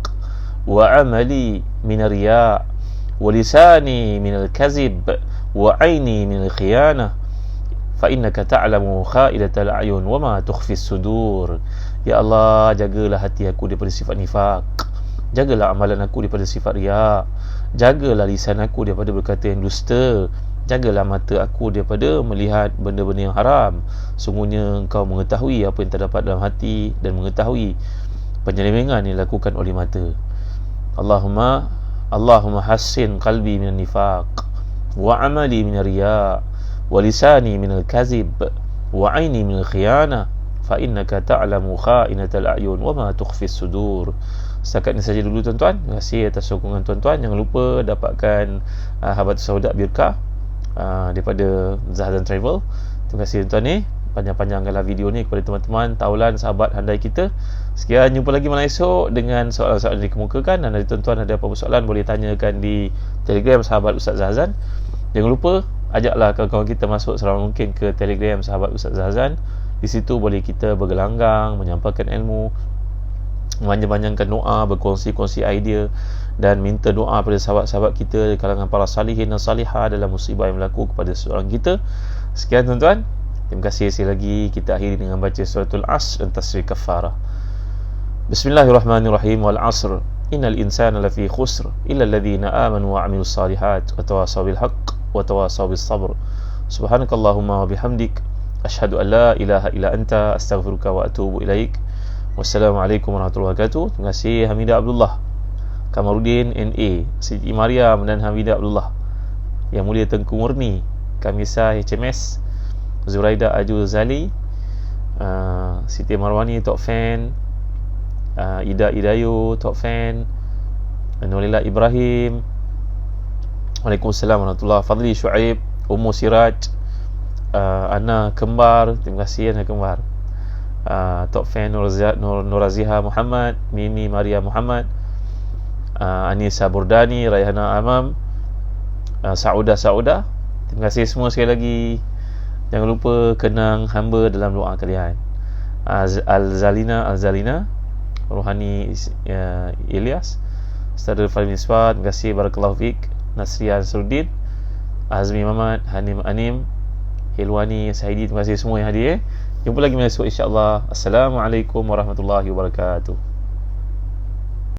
wa amali minar riya, wa lisani minal kazib, wa aini minal khiyana, fa innaka ta'lamu kha'inatal a'yun wa ma tukhfis sudur. Ya Allah, jagalah hati aku daripada sifat nifaq, jagalah amalan aku daripada sifat riya, jagalah lisan aku daripada berkata yang dusta, jagalah mata aku daripada melihat benda-benda yang haram. Sungguhnya engkau mengetahui apa yang terdapat dalam hati dan mengetahui penyelewengan yang dilakukan oleh mata. Allahumma hassin qalbi minan nifaq, wa amali minar riya, wa lisani minal kazib, wa aini minal khiyana, fa innaka ta'lamu kha'inatal a'yun wa ma tukhfis sudur. Setakat ini saja dulu tuan-tuan. Terima kasih atas sokongan tuan-tuan. Jangan lupa dapatkan Habatus Sauda Birkah daripada Zahzan Travel. Terima kasih tuan-tuan ni. Panjang-panjangkanlah video ni kepada teman-teman, taulan, sahabat handai kita. Sekian, jumpa lagi malam esok dengan soalan-soalan yang dikemukakan. Dan dari tuan-tuan ada apa-apa soalan boleh tanyakan di Telegram sahabat Ustaz Zahzan. Jangan lupa ajaklah kawan-kawan kita masuk seramai mungkin ke Telegram sahabat Ustaz Zahzan. Di situ boleh kita bergelanggang, menyampaikan ilmu, memanjang-panjangkan doa, berkongsi-kongsi idea dan minta doa pada sahabat-sahabat kita di kalangan para salihin dan salihah dalam musibah yang berlaku kepada seorang kita. Sekian tuan-tuan. Terima kasih sekali lagi. Kita akhiri dengan baca suratul Asr dan tasrih kafarah. Bismillahirrahmanirrahim. Wal 'asr innal insana lafi khusr illa alladhina amanu wa 'amilus salihat wa tawasaw bil haqq wa tawasaw bis sabr. Subhanakallahumma wa bihamdik, asyhadu an la ilaha illa anta, astaghfiruka wa atubu ilaik. Wassalamualaikum warahmatullahi wabarakatuh. Terima kasih Hamidah Abdullah, Kamarudin NA, Siti Mariam dan Hamidah Abdullah, Yang Mulia Tengku Murni, Kamisa HMS, Zuraida Ajul Zali, Siti Marwani Top Fan, Ida Idayu Top Fan, Nurulillah Ibrahim, Waalaikumsalam warahmatullahi wabarakatuh. Fadli Shu'aib, Ummu Siraj, Ana Kembar. Terima kasih Ana Kembar. Top Fan Nuraziha Muhammad, Mimi Maria Muhammad, Anissa Burdani, Raihana Amam, Sauda. Terima kasih semua sekali lagi. Jangan lupa kenang hamba dalam doa kalian. Al-Zalina Rohani Ilyas, Ustaz Fahmi Misbah. Terima kasih, barakallahu fiik. Nasrian Surdin, Azmi Mamat, Hanim Anim, Hilwani Saidi. Terima kasih semua yang hadir. Jumpa lagi esok insya-Allah. Assalamualaikum warahmatullahi wabarakatuh.